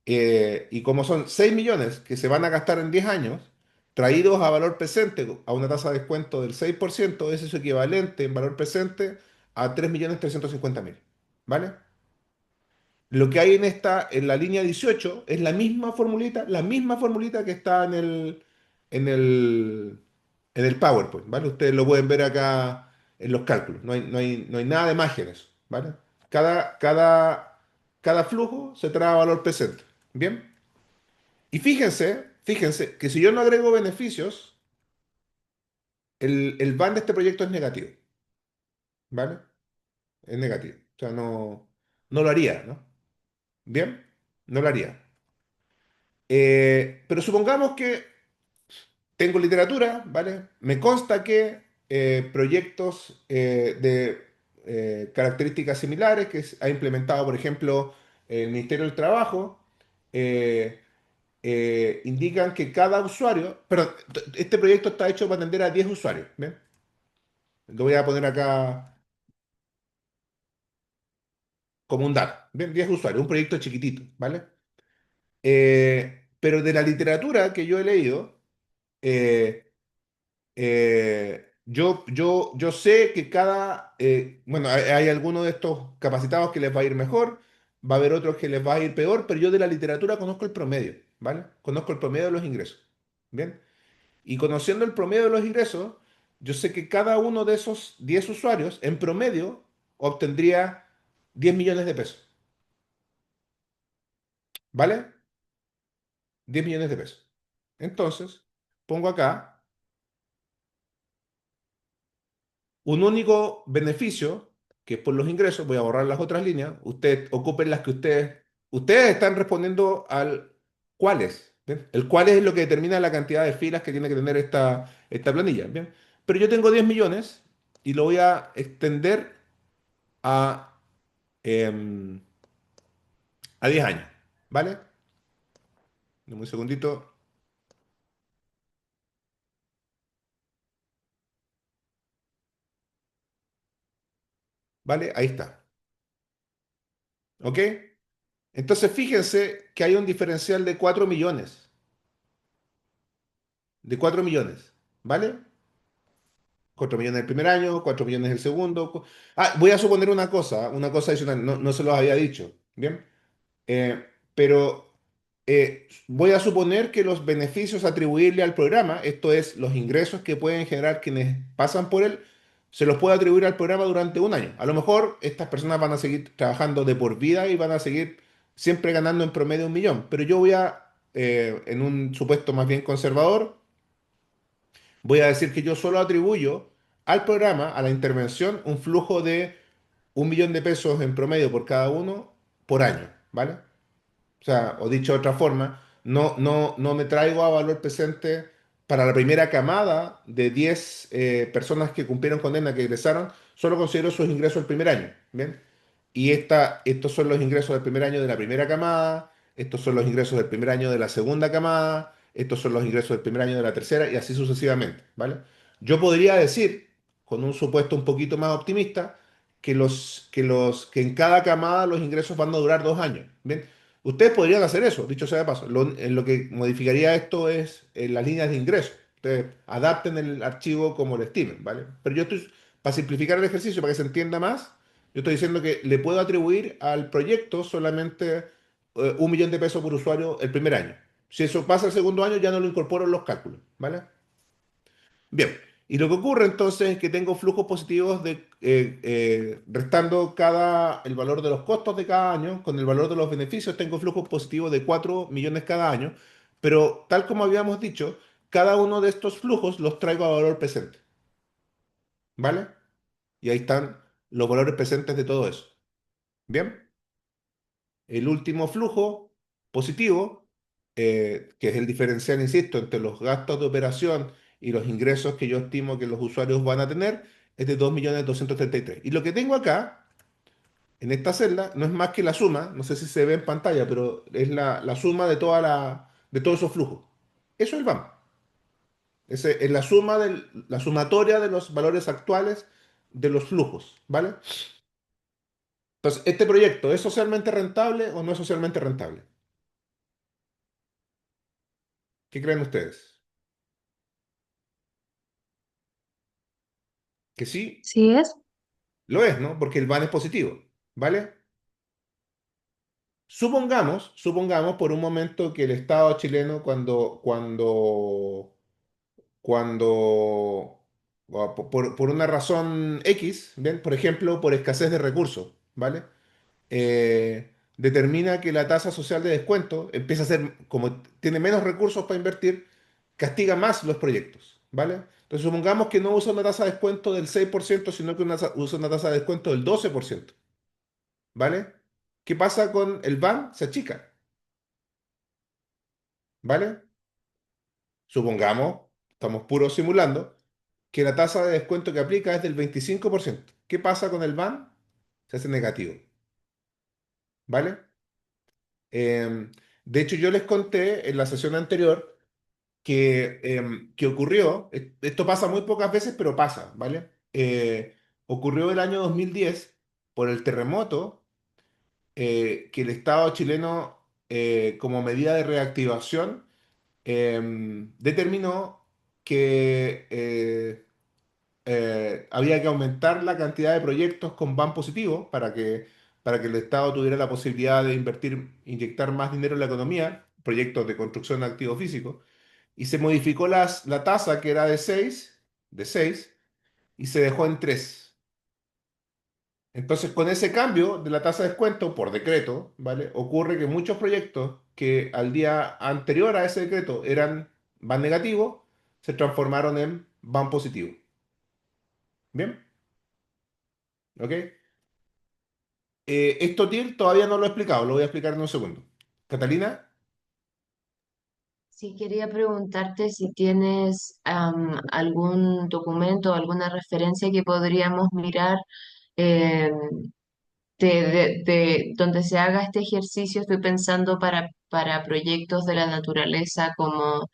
y como son 6 millones que se van a gastar en 10 años, traídos a valor presente a una tasa de descuento del 6%, ese es su equivalente en valor presente a 3.350.000. ¿Vale? Lo que hay en la línea 18 es la misma formulita que está en el, en el PowerPoint, ¿vale? Ustedes lo pueden ver acá en los cálculos. No hay nada de magia en eso, ¿vale? Cada flujo se trae a valor presente. ¿Bien? Y fíjense que si yo no agrego beneficios, el van de este proyecto es negativo, ¿vale? Es negativo. O sea, no lo haría, ¿no? ¿Bien? No lo haría. Pero supongamos que tengo literatura, ¿vale? Me consta que proyectos de características similares que ha implementado, por ejemplo, el Ministerio del Trabajo, eh, indican que cada usuario, pero este proyecto está hecho para atender a 10 usuarios, ¿bien? Lo voy a poner acá como un dato, ¿bien? 10 usuarios, un proyecto chiquitito, ¿vale? Pero de la literatura que yo he leído, eh, yo sé que bueno, hay algunos de estos capacitados que les va a ir mejor, va a haber otros que les va a ir peor, pero yo de la literatura conozco el promedio, ¿vale? Conozco el promedio de los ingresos, ¿bien? Y conociendo el promedio de los ingresos, yo sé que cada uno de esos 10 usuarios, en promedio, obtendría 10 millones de pesos, ¿vale? 10 millones de pesos. Entonces, pongo acá un único beneficio, que es por los ingresos, voy a borrar las otras líneas, ustedes ocupen las que ustedes están respondiendo al cuáles, ¿bien? El cuáles es lo que determina la cantidad de filas que tiene que tener esta planilla, ¿bien? Pero yo tengo 10 millones y lo voy a extender a, em, a 10 años, ¿vale? Dame un segundito, ¿vale? Ahí está, ¿ok? Entonces fíjense que hay un diferencial de 4 millones, ¿vale? 4 millones el primer año, 4 millones el segundo. Voy a suponer una cosa adicional, no, no se los había dicho, ¿bien? Pero voy a suponer que los beneficios atribuibles al programa, esto es, los ingresos que pueden generar quienes pasan por él, se los puede atribuir al programa durante un año. A lo mejor estas personas van a seguir trabajando de por vida y van a seguir siempre ganando en promedio 1 millón, pero yo voy en un supuesto más bien conservador, voy a decir que yo solo atribuyo al programa, a la intervención, un flujo de 1 millón de pesos en promedio por cada uno por año, ¿vale? O sea, o dicho de otra forma, no me traigo a valor presente para la primera camada de 10 personas que cumplieron condena, que egresaron, solo considero sus ingresos el primer año. ¿Bien? Y estos son los ingresos del primer año de la primera camada, estos son los ingresos del primer año de la segunda camada, estos son los ingresos del primer año de la tercera y así sucesivamente, ¿vale? Yo podría decir, con un supuesto un poquito más optimista, que en cada camada los ingresos van a durar 2 años, ¿bien? Ustedes podrían hacer eso, dicho sea de paso. En lo que modificaría esto es en las líneas de ingreso. Ustedes adapten el archivo como lo estimen, ¿vale? Pero yo estoy, para simplificar el ejercicio, para que se entienda más, yo estoy diciendo que le puedo atribuir al proyecto solamente 1 millón de pesos por usuario el primer año. Si eso pasa el segundo año, ya no lo incorporo en los cálculos, ¿vale? Bien. Y lo que ocurre entonces es que tengo flujos positivos restando el valor de los costos de cada año con el valor de los beneficios, tengo flujos positivos de 4 millones cada año, pero tal como habíamos dicho, cada uno de estos flujos los traigo a valor presente, ¿vale? Y ahí están los valores presentes de todo eso. Bien. El último flujo positivo, que es el diferencial, insisto, entre los gastos de operación y los ingresos que yo estimo que los usuarios van a tener, es de 2.233.000. Y lo que tengo acá, en esta celda, no es más que la suma, no sé si se ve en pantalla, pero es la suma de todos esos flujos. Eso es el BAM. Es la sumatoria de los valores actuales de los flujos, ¿vale? Entonces, ¿este proyecto es socialmente rentable o no es socialmente rentable? ¿Qué creen ustedes? Que sí, ¿Sí es? lo es, ¿no? Porque el van es positivo, ¿vale? Supongamos por un momento que el Estado chileno cuando, por una razón X, ¿bien? Por ejemplo, por escasez de recursos, ¿vale? Determina que la tasa social de descuento empieza a ser, como tiene menos recursos para invertir, castiga más los proyectos, ¿vale? Entonces supongamos que no usa una tasa de descuento del 6%, sino que usa una tasa de descuento del 12%, ¿vale? ¿Qué pasa con el BAN? Se achica, ¿vale? Supongamos, estamos puros simulando, que la tasa de descuento que aplica es del 25%. ¿Qué pasa con el BAN? Se hace negativo, ¿vale? De hecho, yo les conté en la sesión anterior que ocurrió, esto pasa muy pocas veces, pero pasa, ¿vale? Ocurrió el año 2010 por el terremoto que el Estado chileno, como medida de reactivación, determinó que había que aumentar la cantidad de proyectos con BAN positivo para que el Estado tuviera la posibilidad de invertir, inyectar más dinero en la economía, proyectos de construcción de activos físicos, y se modificó la tasa que era de seis y se dejó en 3. Entonces, con ese cambio de la tasa de descuento por decreto, ¿vale? Ocurre que muchos proyectos que al día anterior a ese decreto eran van negativos, se transformaron en van positivo. ¿Bien? ¿Ok? Esto, Til, todavía no lo he explicado, lo voy a explicar en un segundo. Catalina, Sí, quería preguntarte si tienes algún documento, alguna referencia que podríamos mirar eh, donde se haga este ejercicio. Estoy pensando para proyectos de la naturaleza como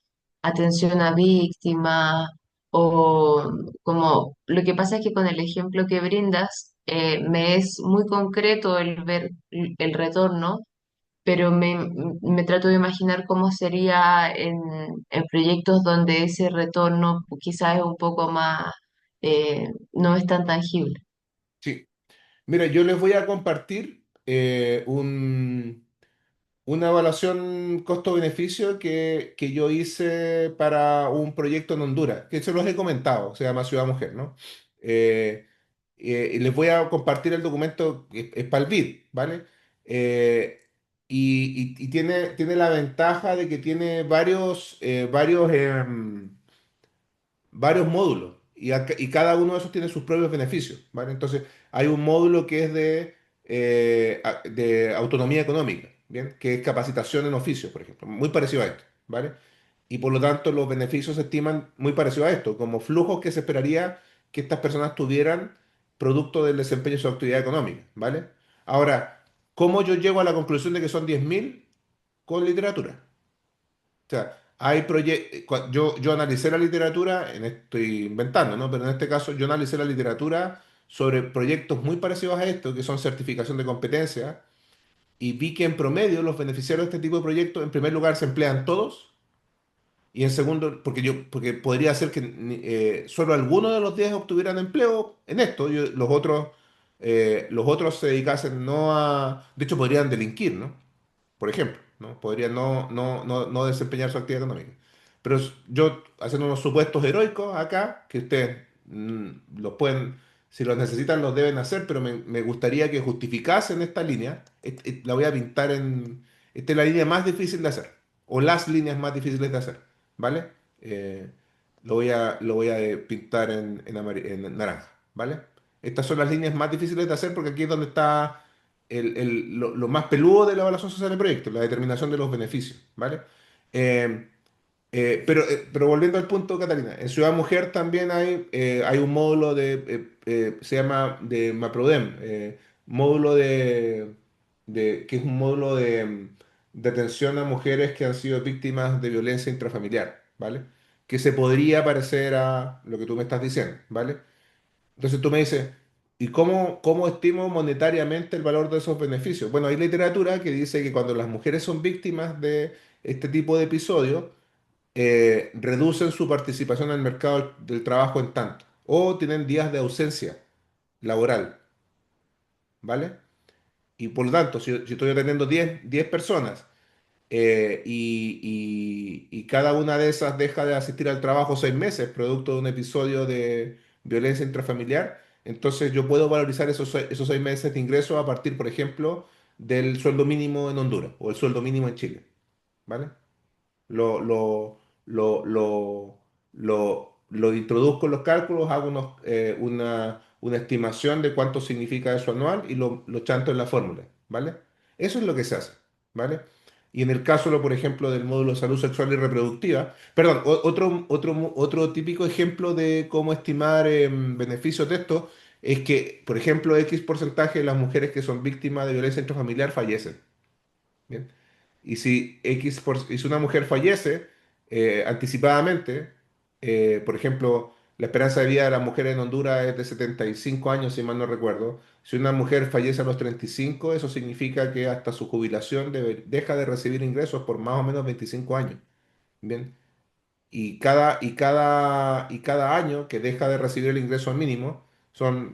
atención a víctimas o como lo que pasa es que con el ejemplo que brindas me es muy concreto el ver el retorno, pero me trato de imaginar cómo sería en proyectos donde ese retorno quizás es un poco más no es tan tangible. Sí. Mira, yo les voy a compartir una evaluación costo-beneficio que yo hice para un proyecto en Honduras, que se los he comentado, se llama Ciudad Mujer, ¿no? Eh, y les voy a compartir el documento, es para el BID, ¿vale? Eh, y tiene la ventaja de que tiene varios módulos y cada uno de esos tiene sus propios beneficios, ¿vale? Entonces, hay un módulo que es de autonomía económica, ¿bien? Que es capacitación en oficio, por ejemplo, muy parecido a esto, ¿vale? Y por lo tanto, los beneficios se estiman muy parecido a esto, como flujos que se esperaría que estas personas tuvieran producto del desempeño de su actividad económica, ¿vale? Ahora, ¿cómo yo llego a la conclusión de que son 10.000? Con literatura. O sea, hay proyectos, yo analicé la literatura, estoy inventando, ¿no? Pero en este caso yo analicé la literatura sobre proyectos muy parecidos a esto, que son certificación de competencia, y vi que en promedio los beneficiarios de este tipo de proyectos, en primer lugar, se emplean todos, y en segundo, porque podría ser que solo algunos de los 10 obtuvieran empleo en esto, los otros se dedicasen no a, de hecho podrían delinquir, ¿no? Por ejemplo, ¿no? Podría no desempeñar su actividad económica. Pero yo, haciendo unos supuestos heroicos acá, que ustedes los pueden, si los necesitan, los deben hacer, pero me gustaría que justificasen esta línea. La voy a pintar esta es la línea más difícil de hacer, o las líneas más difíciles de hacer, ¿vale? Eh, lo voy a pintar en naranja, ¿vale? Estas son las líneas más difíciles de hacer porque aquí es donde está lo más peludo de la evaluación social del proyecto, la determinación de los beneficios, ¿vale? Eh, pero volviendo al punto, Catalina, en Ciudad Mujer también hay un módulo se llama de MAPRODEM, módulo que es un módulo de atención a mujeres que han sido víctimas de violencia intrafamiliar, ¿vale? Que se podría parecer a lo que tú me estás diciendo, ¿vale? Entonces tú me dices, ¿y cómo estimo monetariamente el valor de esos beneficios? Bueno, hay literatura que dice que cuando las mujeres son víctimas de este tipo de episodios, reducen su participación en el mercado del trabajo en tanto, o tienen días de ausencia laboral, ¿vale? Y por lo tanto, si estoy atendiendo diez personas y cada una de esas deja de asistir al trabajo 6 meses, producto de un episodio de violencia intrafamiliar, entonces yo puedo valorizar esos 6 meses de ingreso a partir, por ejemplo, del sueldo mínimo en Honduras o el sueldo mínimo en Chile, ¿vale? Lo, lo, lo introduzco en los cálculos, hago una estimación de cuánto significa eso anual y lo chanto en la fórmula, ¿vale? Eso es lo que se hace, ¿vale? Y en el caso, por ejemplo, del módulo de salud sexual y reproductiva, perdón, otro típico ejemplo de cómo estimar beneficios de esto es que, por ejemplo, X porcentaje de las mujeres que son víctimas de violencia intrafamiliar fallecen. ¿Bien? Y si una mujer fallece anticipadamente, por ejemplo, la esperanza de vida de las mujeres en Honduras es de 75 años, si mal no recuerdo. Si una mujer fallece a los 35, eso significa que hasta su jubilación deja de recibir ingresos por más o menos 25 años. Bien. Y cada año que deja de recibir el ingreso mínimo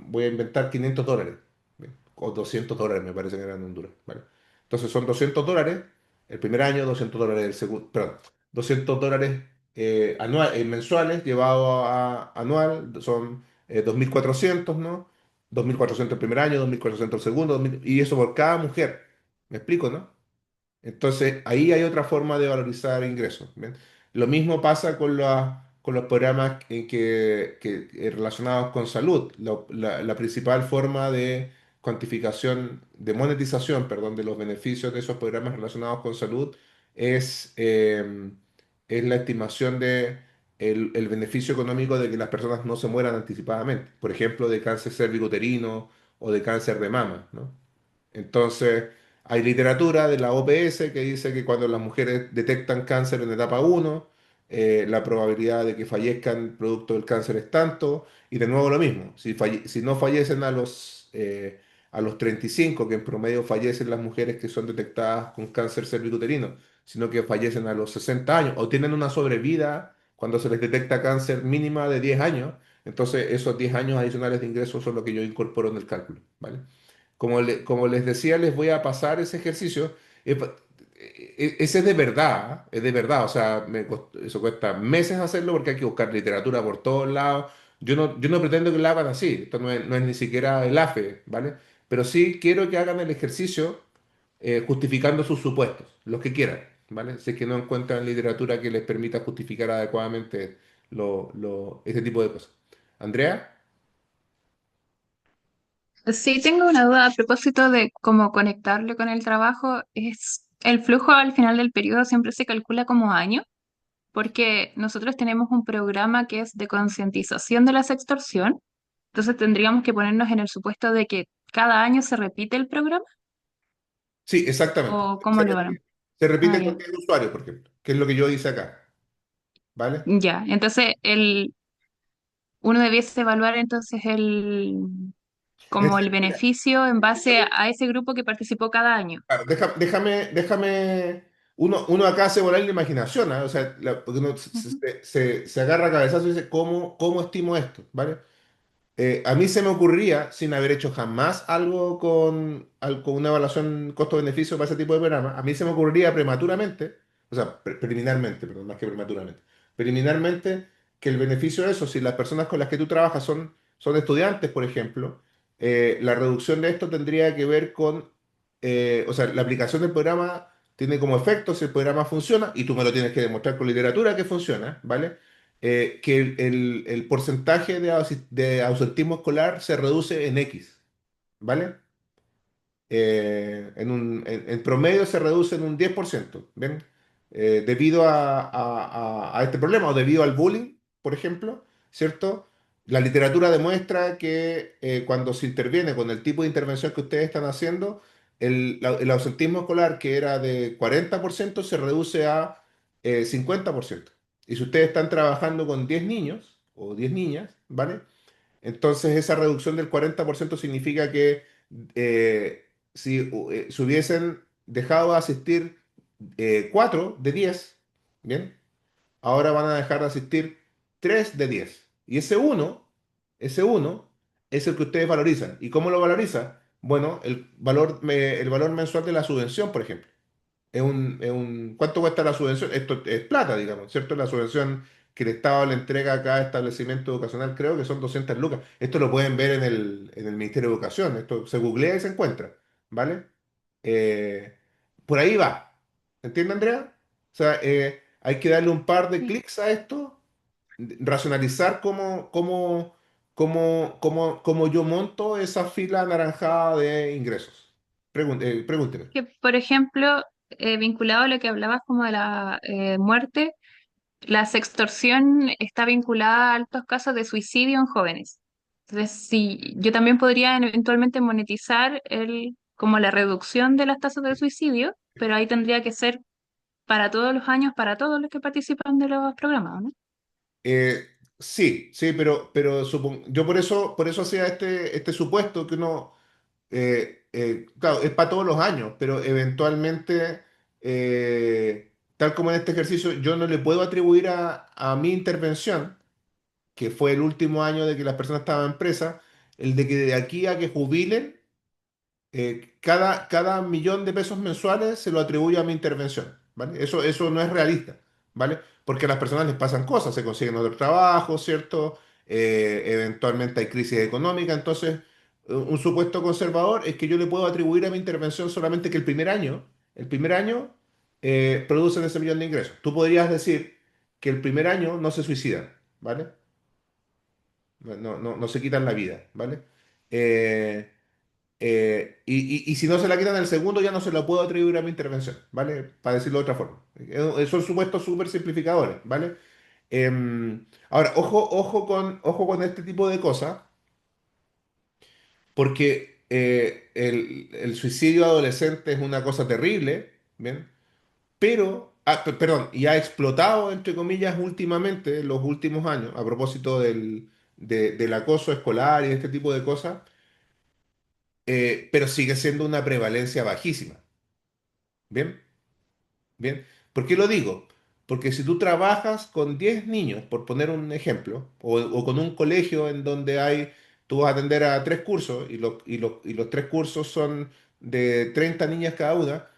voy a inventar $500, ¿bien? O $200, me parece que era en Honduras, ¿vale? Entonces son $200 el primer año, $200 el segundo, perdón, $200 mensuales llevado a anual, son 2.400, ¿no? 2.400 el primer año, 2.400 el segundo, y eso por cada mujer. ¿Me explico, no? Entonces, ahí hay otra forma de valorizar ingresos. ¿Bien? Lo mismo pasa con los programas relacionados con salud. La principal forma de cuantificación, de monetización, perdón, de los beneficios de esos programas relacionados con salud es, eh, es la estimación de el beneficio económico de que las personas no se mueran anticipadamente. Por ejemplo, de cáncer cervicuterino o de cáncer de mama, ¿no? Entonces, hay literatura de la OPS que dice que cuando las mujeres detectan cáncer en etapa uno, la probabilidad de que fallezcan producto del cáncer es tanto, y de nuevo lo mismo, si no fallecen a los 35, que en promedio fallecen las mujeres que son detectadas con cáncer cervicuterino, sino que fallecen a los 60 años, o tienen una sobrevida cuando se les detecta cáncer mínima de 10 años, Entonces, esos 10 años adicionales de ingresos son lo que yo incorporo en el cálculo, ¿vale? Como les decía, les voy a pasar ese ejercicio. Eh, pa- Ese es de verdad, ¿ah? Es de verdad. O sea, eso cuesta meses hacerlo porque hay que buscar literatura por todos lados. Yo no pretendo que lo hagan así. Esto no es ni siquiera el AFE, ¿vale? Pero sí quiero que hagan el ejercicio justificando sus supuestos, los que quieran, ¿vale? Si es que no encuentran literatura que les permita justificar adecuadamente este tipo de cosas. Andrea. Sí, tengo una duda a propósito de cómo conectarlo con el trabajo. Es el flujo al final del periodo siempre se calcula como año, porque nosotros tenemos un programa que es de concientización de la sextorsión. Entonces tendríamos que ponernos en el supuesto de que cada año se repite el programa Sí, exactamente. o cómo lo van. Se Ah, repite con ya. 10 usuarios, por ejemplo, que es lo que yo hice acá, ¿vale? Ya. Entonces uno debiese evaluar entonces como el Mira, beneficio en base a ese grupo que participó cada año. claro, uno acá se volar la imaginación, ¿ah? O sea, porque uno Ujú. se agarra a cabezazo y dice, cómo estimo esto? ¿Vale? A mí se me ocurría, sin haber hecho jamás algo con una evaluación costo-beneficio para ese tipo de programa, a mí se me ocurriría prematuramente, o sea, preliminarmente, perdón, más que preliminarmente, que el beneficio de eso, si las personas con las que tú trabajas son estudiantes, por ejemplo, la reducción de esto tendría que ver con, o sea, la aplicación del programa tiene como efecto, si el programa funciona, y tú me lo tienes que demostrar con literatura que funciona, ¿vale? Que el porcentaje de ausentismo escolar se reduce en X, ¿vale? En promedio se reduce en un 10%, ¿ven? Debido a este problema o debido al bullying, por ejemplo, ¿cierto? La literatura demuestra que cuando se interviene con el tipo de intervención que ustedes están haciendo, el ausentismo escolar que era de 40% se reduce a 50%. Y si ustedes están trabajando con 10 niños o 10 niñas, ¿vale? Entonces, esa reducción del 40% significa que si hubiesen dejado de asistir 4 de 10, ¿bien? Ahora van a dejar de asistir 3 de 10. Y ese uno es el que ustedes valorizan. ¿Y cómo lo valorizan? Bueno, el valor mensual de la subvención, por ejemplo. ¿Cuánto cuesta la subvención? Esto es plata, digamos, ¿cierto? La subvención que el Estado le entrega a cada establecimiento educacional, creo que son 200 lucas. Esto lo pueden ver en el Ministerio de Educación. Esto se googlea y se encuentra, ¿vale? Eh, por ahí va. ¿Entiende, Andrea? O sea, hay que darle un par de Sí. clics a esto, racionalizar cómo yo monto esa fila anaranjada de ingresos. Pregúnteme. Que, por ejemplo, vinculado a lo que hablabas como de la muerte, la sextorsión está vinculada a altos casos de suicidio en jóvenes. Entonces, sí, yo también podría eventualmente monetizar como la reducción de las tasas de suicidio, pero ahí tendría que ser para todos los años, para todos los que participan de los programas, ¿no? Eh, sí, pero yo por eso hacía este supuesto que uno, claro, es para todos los años, pero eventualmente, tal como en este ejercicio, yo no le puedo atribuir a mi intervención, que fue el último año de que las personas estaban presas, el de que de aquí a que jubilen, cada millón de pesos mensuales se lo atribuyo a mi intervención, ¿vale? Eso no es realista, ¿vale? Porque a las personas les pasan cosas, se consiguen otro trabajo, ¿cierto? Eventualmente hay crisis económica, entonces un supuesto conservador es que yo le puedo atribuir a mi intervención solamente que el primer año producen ese millón de ingresos. Tú podrías decir que el primer año no se suicidan, ¿vale? No se quitan la vida, ¿vale? Eh, y si no se la quitan el segundo, ya no se la puedo atribuir a mi intervención, ¿vale? Para decirlo de otra forma. Son supuestos súper simplificadores, ¿vale? Ahora, ojo con este tipo de cosas, porque el suicidio adolescente es una cosa terrible, ¿bien? Pero, perdón, y ha explotado, entre comillas, últimamente, en los últimos años, a propósito del acoso escolar y este tipo de cosas, pero sigue siendo una prevalencia bajísima. ¿Bien? Bien. ¿Por qué lo digo? Porque si tú trabajas con 10 niños, por poner un ejemplo, o con un colegio en donde tú vas a atender a tres cursos y los tres cursos son de 30 niñas cada una,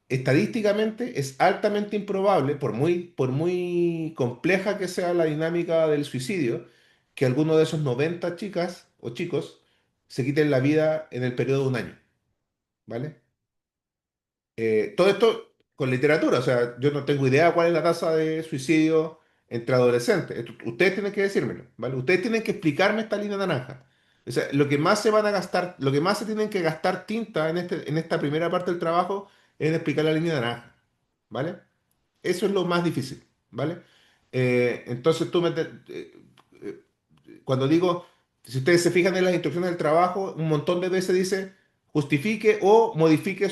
estadísticamente es altamente improbable, por muy compleja que sea la dinámica del suicidio, que alguno de esos 90 chicas o chicos se quiten la vida en el periodo de un año, ¿vale? Todo esto con literatura, o sea, yo no tengo idea cuál es la tasa de suicidio entre adolescentes. Ustedes tienen que decírmelo, ¿vale? Ustedes tienen que explicarme esta línea naranja. O sea, lo que más se van a gastar, lo que más se tienen que gastar tinta en esta primera parte del trabajo es en explicar la línea naranja, ¿vale? Eso es lo más difícil, ¿vale? Entonces eh, cuando digo, si ustedes se fijan en las instrucciones del trabajo, un montón de veces dice justifique o modifique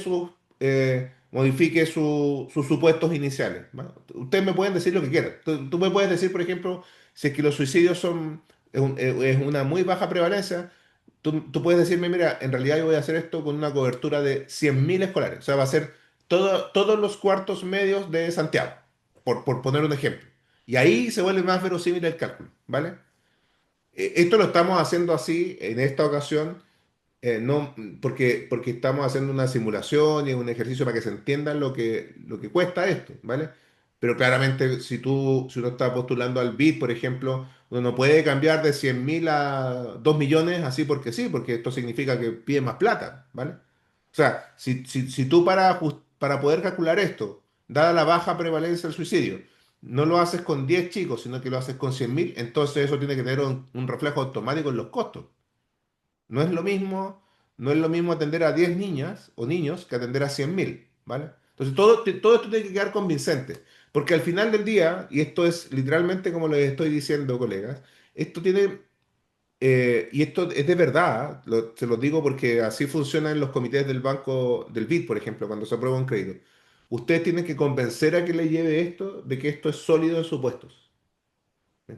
sus supuestos iniciales. ¿Va? Ustedes me pueden decir lo que quieran. Tú me puedes decir, por ejemplo, si es que los suicidios es una muy baja prevalencia. Tú puedes decirme, mira, en realidad yo voy a hacer esto con una cobertura de 100.000 escolares. O sea, va a ser todos los cuartos medios de Santiago, por poner un ejemplo. Y ahí se vuelve más verosímil el cálculo, ¿vale? Esto lo estamos haciendo así en esta ocasión, no, porque estamos haciendo una simulación y un ejercicio para que se entienda lo que cuesta esto, ¿vale? Pero claramente, si uno está postulando al BID, por ejemplo, uno no puede cambiar de 100.000 a 2 millones así porque sí, porque esto significa que pide más plata, ¿vale? O sea, si tú para poder calcular esto, dada la baja prevalencia del suicidio, no lo haces con 10 chicos, sino que lo haces con 100.000, entonces eso tiene que tener un reflejo automático en los costos. No es lo mismo, no es lo mismo atender a 10 niñas o niños que atender a 100.000, ¿vale? Entonces todo esto tiene que quedar convincente, porque al final del día, y esto es literalmente como les estoy diciendo, colegas, esto tiene, y esto es de verdad, se los digo porque así funcionan los comités del banco, del BID, por ejemplo, cuando se aprueba un crédito. Ustedes tienen que convencer a que le lleve esto de que esto es sólido en supuestos,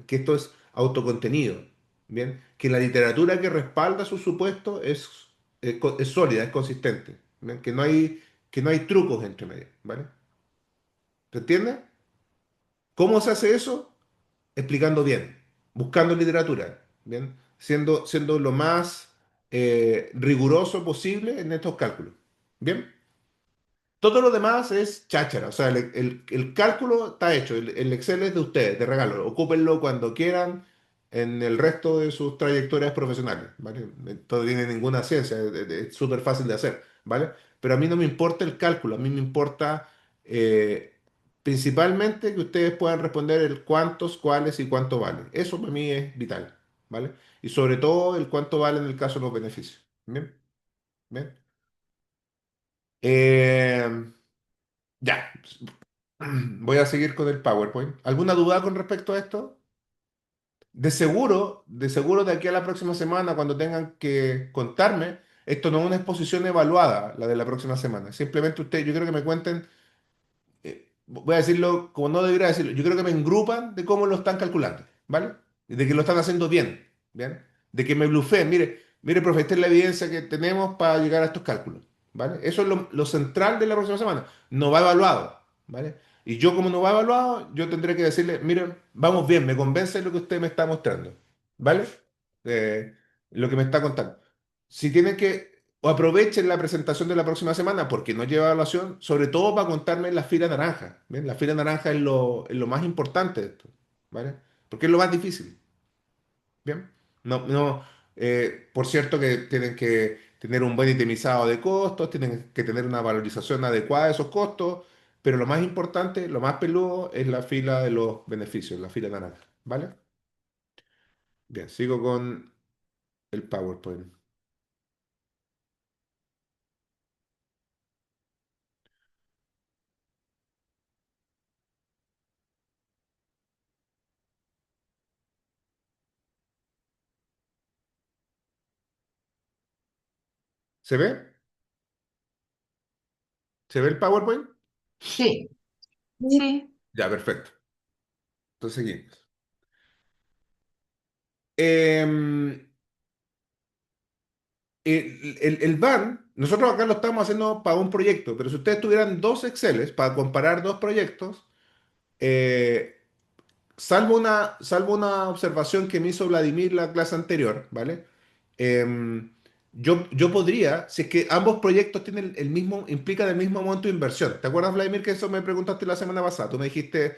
que esto es autocontenido, ¿bien? Que la literatura que respalda sus supuestos es sólida, es consistente, ¿bien? Que no hay trucos entre medio, ¿vale? ¿Se entiende? ¿Cómo se hace eso? Explicando bien, buscando literatura, ¿bien? Siendo lo más riguroso posible en estos cálculos, ¿bien? Todo lo demás es cháchara, o sea, el cálculo está hecho, el Excel es de ustedes, de regalo, ocúpenlo cuando quieran en el resto de sus trayectorias profesionales, ¿vale? Esto no tiene ninguna ciencia, es súper fácil de hacer, ¿vale? Pero a mí no me importa el cálculo, a mí me importa eh, principalmente que ustedes puedan responder el cuántos, cuáles y cuánto vale. Eso para mí es vital, ¿vale? Y sobre todo el cuánto vale en el caso de los beneficios, ¿bien? ¿Bien? Eh, ya. Voy a seguir con el PowerPoint. ¿Alguna duda con respecto a esto? De seguro de aquí a la próxima semana, cuando tengan que contarme, esto no es una exposición evaluada, la de la próxima semana. Simplemente ustedes, yo creo que me cuenten, voy a decirlo como no debería decirlo, yo creo que me engrupan de cómo lo están calculando, ¿vale? De que lo están haciendo bien, ¿bien? De que me blufeen. Mire, profe, esta es la evidencia que tenemos para llegar a estos cálculos, ¿vale? Eso es lo central de la próxima semana. No va evaluado, ¿vale? Y yo como no va evaluado, yo tendré que decirle, miren, vamos bien, me convence lo que usted me está mostrando, ¿vale? Eh, lo que me está contando. Si tienen o aprovechen la presentación de la próxima semana porque no lleva evaluación, sobre todo para contarme la fila naranja. ¿Bien? La fila naranja es lo más importante de esto, ¿vale? Porque es lo más difícil. ¿Bien? No, no, por cierto que tienen que tener un buen itemizado de costos, tienen que tener una valorización adecuada de esos costos, pero lo más importante, lo más peludo, es la fila de los beneficios, la fila naranja, ¿vale? Bien, sigo con el PowerPoint. ¿Se ve? ¿Se ve el PowerPoint? Sí, Sí. Ya, perfecto. Entonces seguimos. Em, el BAN, nosotros acá lo estamos haciendo para un proyecto, pero si ustedes tuvieran dos Exceles para comparar dos proyectos, eh, salvo una observación que me hizo Vladimir la clase anterior, ¿vale? Em, yo podría, si es que ambos proyectos tienen el mismo, implican el mismo monto de inversión. ¿Te acuerdas, Vladimir, que eso me preguntaste la semana pasada? Tú me dijiste,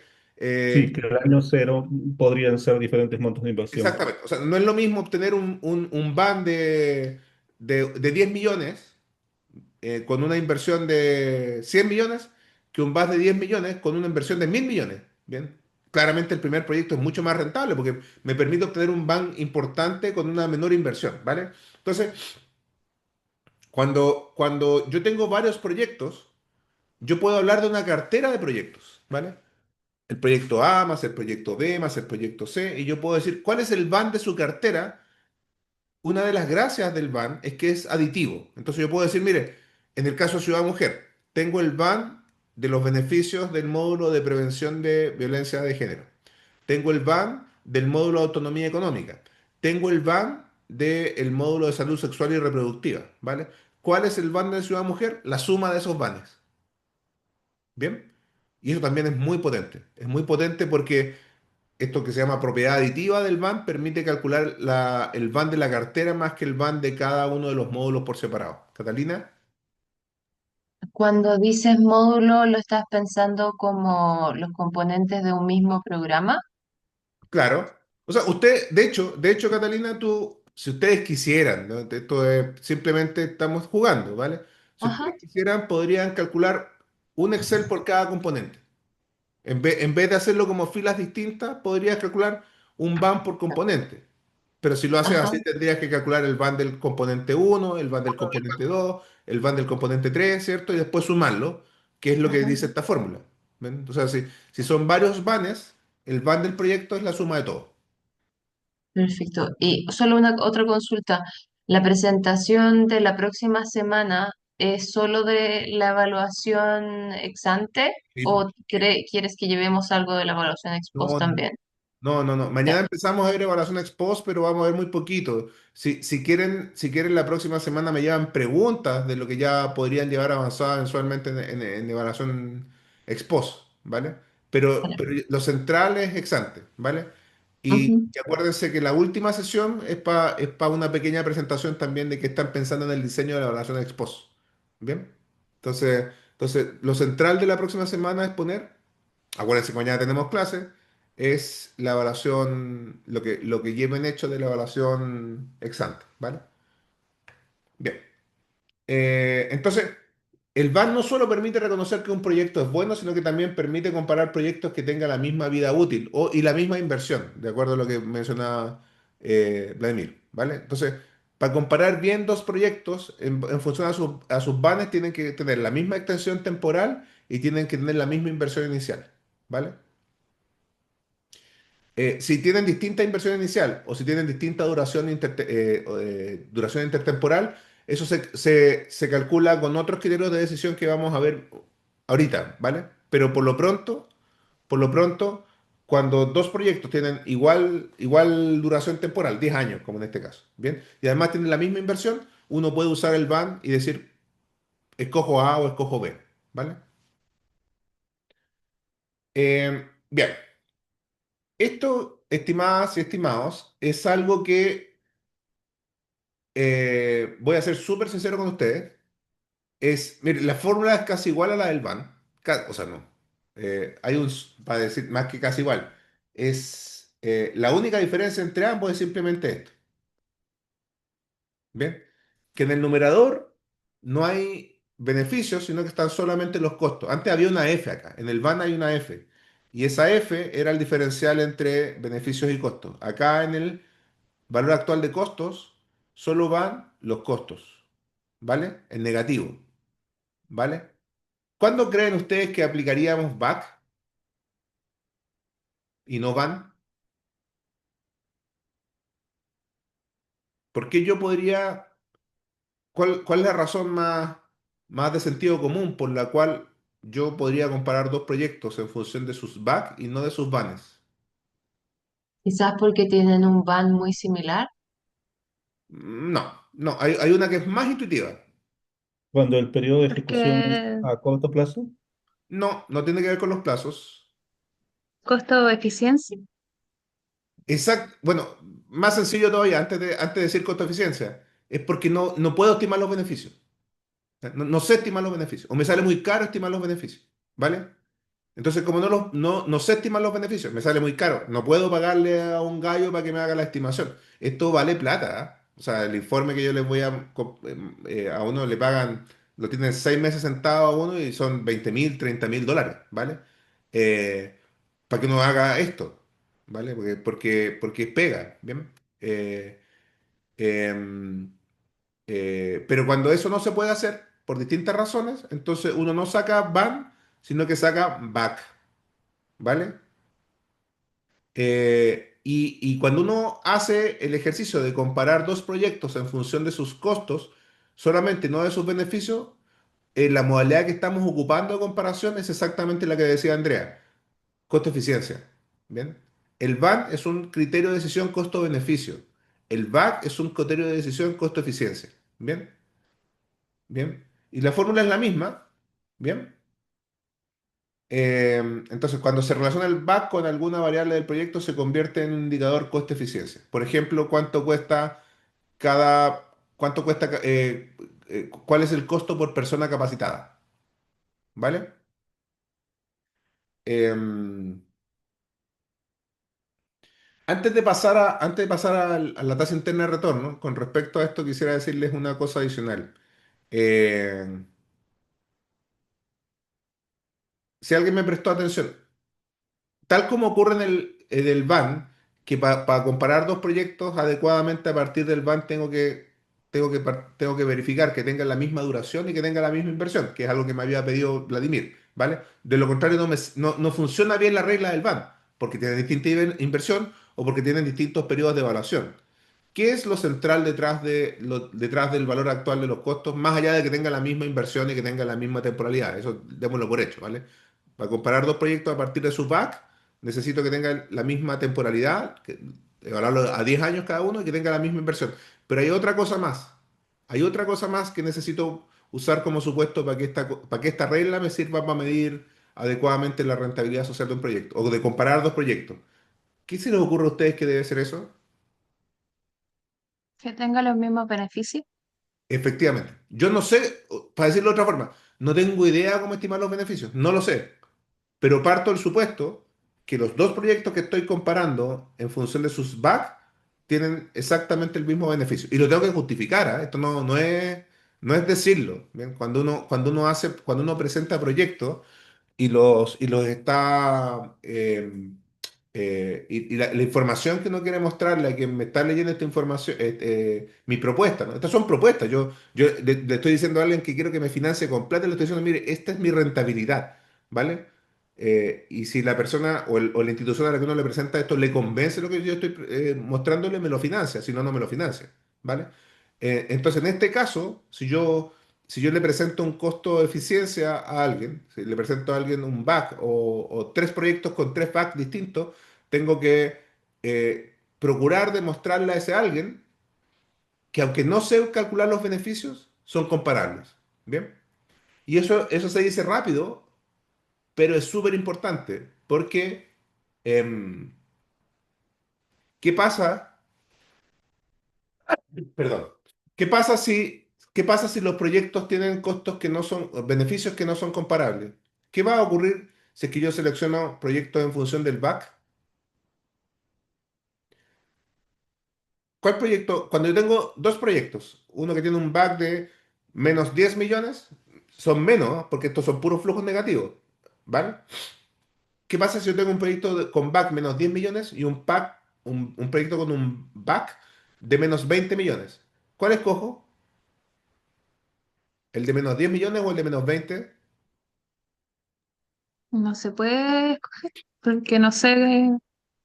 Sí, que el año cero podrían ser diferentes montos de inversión. exactamente, o sea, no es lo mismo obtener un van de 10 millones con una inversión de 100 millones que un VAS de 10 millones con una inversión de 1000 millones. Bien, claramente el primer proyecto es mucho más rentable porque me permite obtener un VAN importante con una menor inversión, ¿vale? Entonces, cuando yo tengo varios proyectos, yo puedo hablar de una cartera de proyectos, ¿vale? El proyecto A más el proyecto B más el proyecto C, y yo puedo decir cuál es el VAN de su cartera. Una de las gracias del ban es que es aditivo. Entonces yo puedo decir, mire, en el caso de Ciudad Mujer, tengo el ban de los beneficios del módulo de prevención de violencia de género. Tengo el ban del módulo de autonomía económica. Tengo el ban del módulo de salud sexual y reproductiva, ¿vale? ¿Cuál es el ban de Ciudad Mujer? La suma de esos banes. ¿Bien? Y eso también es muy potente. Es muy potente porque esto que se llama propiedad aditiva del van permite calcular el van de la cartera más que el van de cada uno de los módulos por separado. Catalina, Cuando dices módulo, ¿lo estás pensando como los componentes de un mismo programa? claro. O sea, usted, de hecho, Catalina, tú, si ustedes quisieran, ¿no? Esto es, simplemente estamos jugando, ¿vale? Si Ajá, ustedes quisieran, podrían calcular un Excel por cada componente. En vez de hacerlo como filas distintas, podrías calcular un van por componente. Pero si lo haces ajá. así, tendrías que calcular el van del componente uno, el van del componente 2, el van del componente 3, ¿cierto? Y después sumarlo, que es lo que Ajá. dice esta fórmula. ¿Ven? Entonces, si son varios vanes, el van del proyecto es la suma de todo. Perfecto. Y solo una otra consulta. ¿La presentación de la próxima semana es solo de la evaluación ex ante Sí, po. o quieres que llevemos algo de la evaluación ex post No, también? no, no, no. Ya, Mañana empezamos a ver evaluación ex post, pero vamos a ver muy poquito. Si quieren la próxima semana me llevan preguntas de lo que ya podrían llevar avanzada mensualmente en evaluación ex post, ¿vale? Pero, vale. pero lo central es ex ante, ¿vale? Y, Ujú. y acuérdense que la última sesión es pa una pequeña presentación también de que están pensando en el diseño de la evaluación ex post. ¿Bien? Entonces, lo central de la próxima semana es poner. Acuérdense que mañana tenemos clase, es la evaluación, lo que lleven hecho de la evaluación ex ante, ¿vale? Bien. Entonces, el VAN no solo permite reconocer que un proyecto es bueno, sino que también permite comparar proyectos que tengan la misma vida útil y la misma inversión, de acuerdo a lo que mencionaba Vladimir, ¿vale? Entonces, para comparar bien dos proyectos en función a sus VANes, tienen que tener la misma extensión temporal y tienen que tener la misma inversión inicial, ¿vale? Si tienen distinta inversión inicial o si tienen distinta duración intertemporal, eso se calcula con otros criterios de decisión que vamos a ver ahorita, ¿vale? Pero por lo pronto, cuando dos proyectos tienen igual duración temporal, 10 años, como en este caso, ¿bien? Y además tienen la misma inversión, uno puede usar el BAN y decir, escojo A o escojo B, ¿vale? Bien, esto, estimadas y estimados, es algo que voy a ser súper sincero con ustedes. Mire, la fórmula es casi igual a la del van. O sea, no. Para decir más que casi igual. La única diferencia entre ambos es simplemente esto. ¿Bien? Que en el numerador no hay beneficios, sino que están solamente los costos. Antes había una F acá. En el van hay una F. Y esa F era el diferencial entre beneficios y costos. Acá en el valor actual de costos, solo van los costos, ¿vale? En negativo, ¿vale? ¿Cuándo creen ustedes que aplicaríamos back y no van? ¿Por qué yo podría, cuál es la razón más de sentido común por la cual yo podría comparar dos proyectos en función de sus back y no de sus vanes? Quizás porque tienen un van muy similar. No, no, hay una que es más intuitiva. Cuando el periodo de ejecución es Porque a corto plazo, No, no tiene que ver con los plazos. Costo-eficiencia. Exacto. Bueno, más sencillo todavía, antes de decir costo eficiencia, es porque no puedo estimar los beneficios. O sea, no sé estimar los beneficios. O me sale muy caro estimar los beneficios. ¿Vale? Entonces, como no sé estimar los beneficios, me sale muy caro. No puedo pagarle a un gallo para que me haga la estimación. Esto vale plata, ¿ah? O sea, el informe que yo les voy a uno le pagan, lo tienen 6 meses sentado a uno y son 20.000, 30.000 dólares, ¿vale? Para que uno haga esto, ¿vale? Porque pega, ¿bien? Eh, em, pero cuando eso no se puede hacer, por distintas razones, entonces uno no saca ban, sino que saca back. ¿Vale? Y cuando uno hace el ejercicio de comparar dos proyectos en función de sus costos, solamente no de sus beneficios, la modalidad que estamos ocupando de comparación es exactamente la que decía Andrea, costo-eficiencia. ¿Bien? El BAN es un criterio de decisión costo-beneficio. El BAC es un criterio de decisión costo-eficiencia. ¿Bien? ¿Bien? Y la fórmula es la misma. ¿Bien? Entonces, cuando se relaciona el back con alguna variable del proyecto, se convierte en un indicador coste-eficiencia. Por ejemplo, cuánto cuesta, cuál es el costo por persona capacitada, ¿vale? Em, antes de pasar a la tasa interna de retorno, con respecto a esto, quisiera decirles una cosa adicional. Eh, si alguien me prestó atención, tal como ocurre en el BAN, que para comparar dos proyectos adecuadamente a partir del BAN tengo que verificar que tengan la misma duración y que tengan la misma inversión, que es algo que me había pedido Vladimir, ¿vale? De lo contrario, no funciona bien la regla del BAN, porque tienen distinta inversión o porque tienen distintos periodos de evaluación. ¿Qué es lo central detrás del valor actual de los costos, más allá de que tenga la misma inversión y que tenga la misma temporalidad? Eso démoslo por hecho, ¿vale? Para comparar dos proyectos a partir de su back, necesito que tengan la misma temporalidad, evaluarlo a 10 años cada uno y que tenga la misma inversión. Pero hay otra cosa más. Hay otra cosa más que necesito usar como supuesto para que esta regla me sirva para medir adecuadamente la rentabilidad social de un proyecto o de comparar dos proyectos. ¿Qué se les ocurre a ustedes que debe ser eso? Que tenga los mismos beneficios. Efectivamente. Yo no sé, para decirlo de otra forma, no tengo idea cómo estimar los beneficios, no lo sé, pero parto del supuesto que los dos proyectos que estoy comparando en función de sus back tienen exactamente el mismo beneficio. Y lo tengo que justificar, ¿ah? Esto no es decirlo. ¿Bien? Cuando uno presenta proyectos, y los está y la información que uno quiere mostrarle a quien me está leyendo esta información, mi propuesta, ¿no? Estas son propuestas. Yo le estoy diciendo a alguien que quiero que me financie con plata, le estoy diciendo, mire, esta es mi rentabilidad, ¿vale? Y si la persona o la institución a la que uno le presenta esto le convence lo que yo estoy mostrándole, me lo financia, si no, no me lo financia, ¿vale? Entonces, en este caso, si yo le presento un costo de eficiencia a alguien, si le presento a alguien un back o tres proyectos con tres backs distintos, tengo que procurar demostrarle a ese alguien que aunque no sé calcular los beneficios, son comparables. ¿Bien? Y eso se dice rápido, pero es súper importante porque em, ¿qué pasa? Perdón. ¿Qué pasa si los proyectos tienen costos que no son, beneficios que no son comparables? ¿Qué va a ocurrir si es que yo selecciono proyectos en función del back? ¿Cuál proyecto? Cuando yo tengo dos proyectos, uno que tiene un back de menos 10 millones, son menos, ¿no? Porque estos son puros flujos negativos, ¿vale? ¿Qué pasa si yo tengo un proyecto con back menos 10 millones y un proyecto con un back de menos 20 millones? ¿Cuál escojo? ¿El de menos 10 millones o el de menos 20? No se puede escoger porque no sé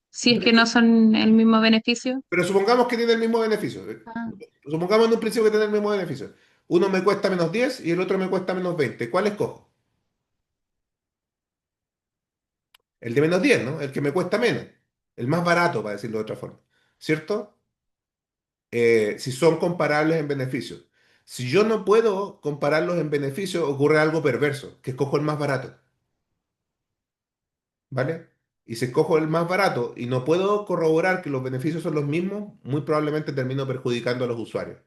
si es que no son el mismo beneficio. Pero supongamos que tiene el mismo beneficio. Ah, Supongamos en un principio que tiene el mismo beneficio. Uno me cuesta menos 10 y el otro me cuesta menos 20. ¿Cuál escojo? El de menos 10, ¿no? El que me cuesta menos. El más barato, para decirlo de otra forma. ¿Cierto? Si son comparables en beneficios. Si yo no puedo compararlos en beneficios, ocurre algo perverso, que escojo el más barato. ¿Vale? y si escojo el más barato y no puedo corroborar que los beneficios son los mismos, muy probablemente termino perjudicando a los usuarios.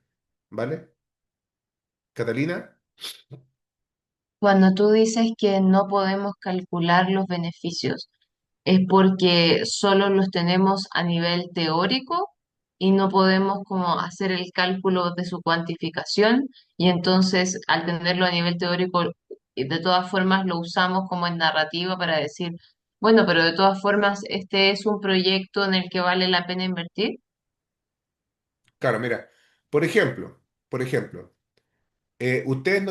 ¿Vale? Catalina, Cuando tú dices que no podemos calcular los beneficios, ¿es porque solo los tenemos a nivel teórico y no podemos como hacer el cálculo de su cuantificación? Y entonces, al tenerlo a nivel teórico, de todas formas lo usamos como en narrativa para decir, bueno, pero de todas formas, este es un proyecto en el que vale la pena invertir. claro, mira, por ejemplo, ustedes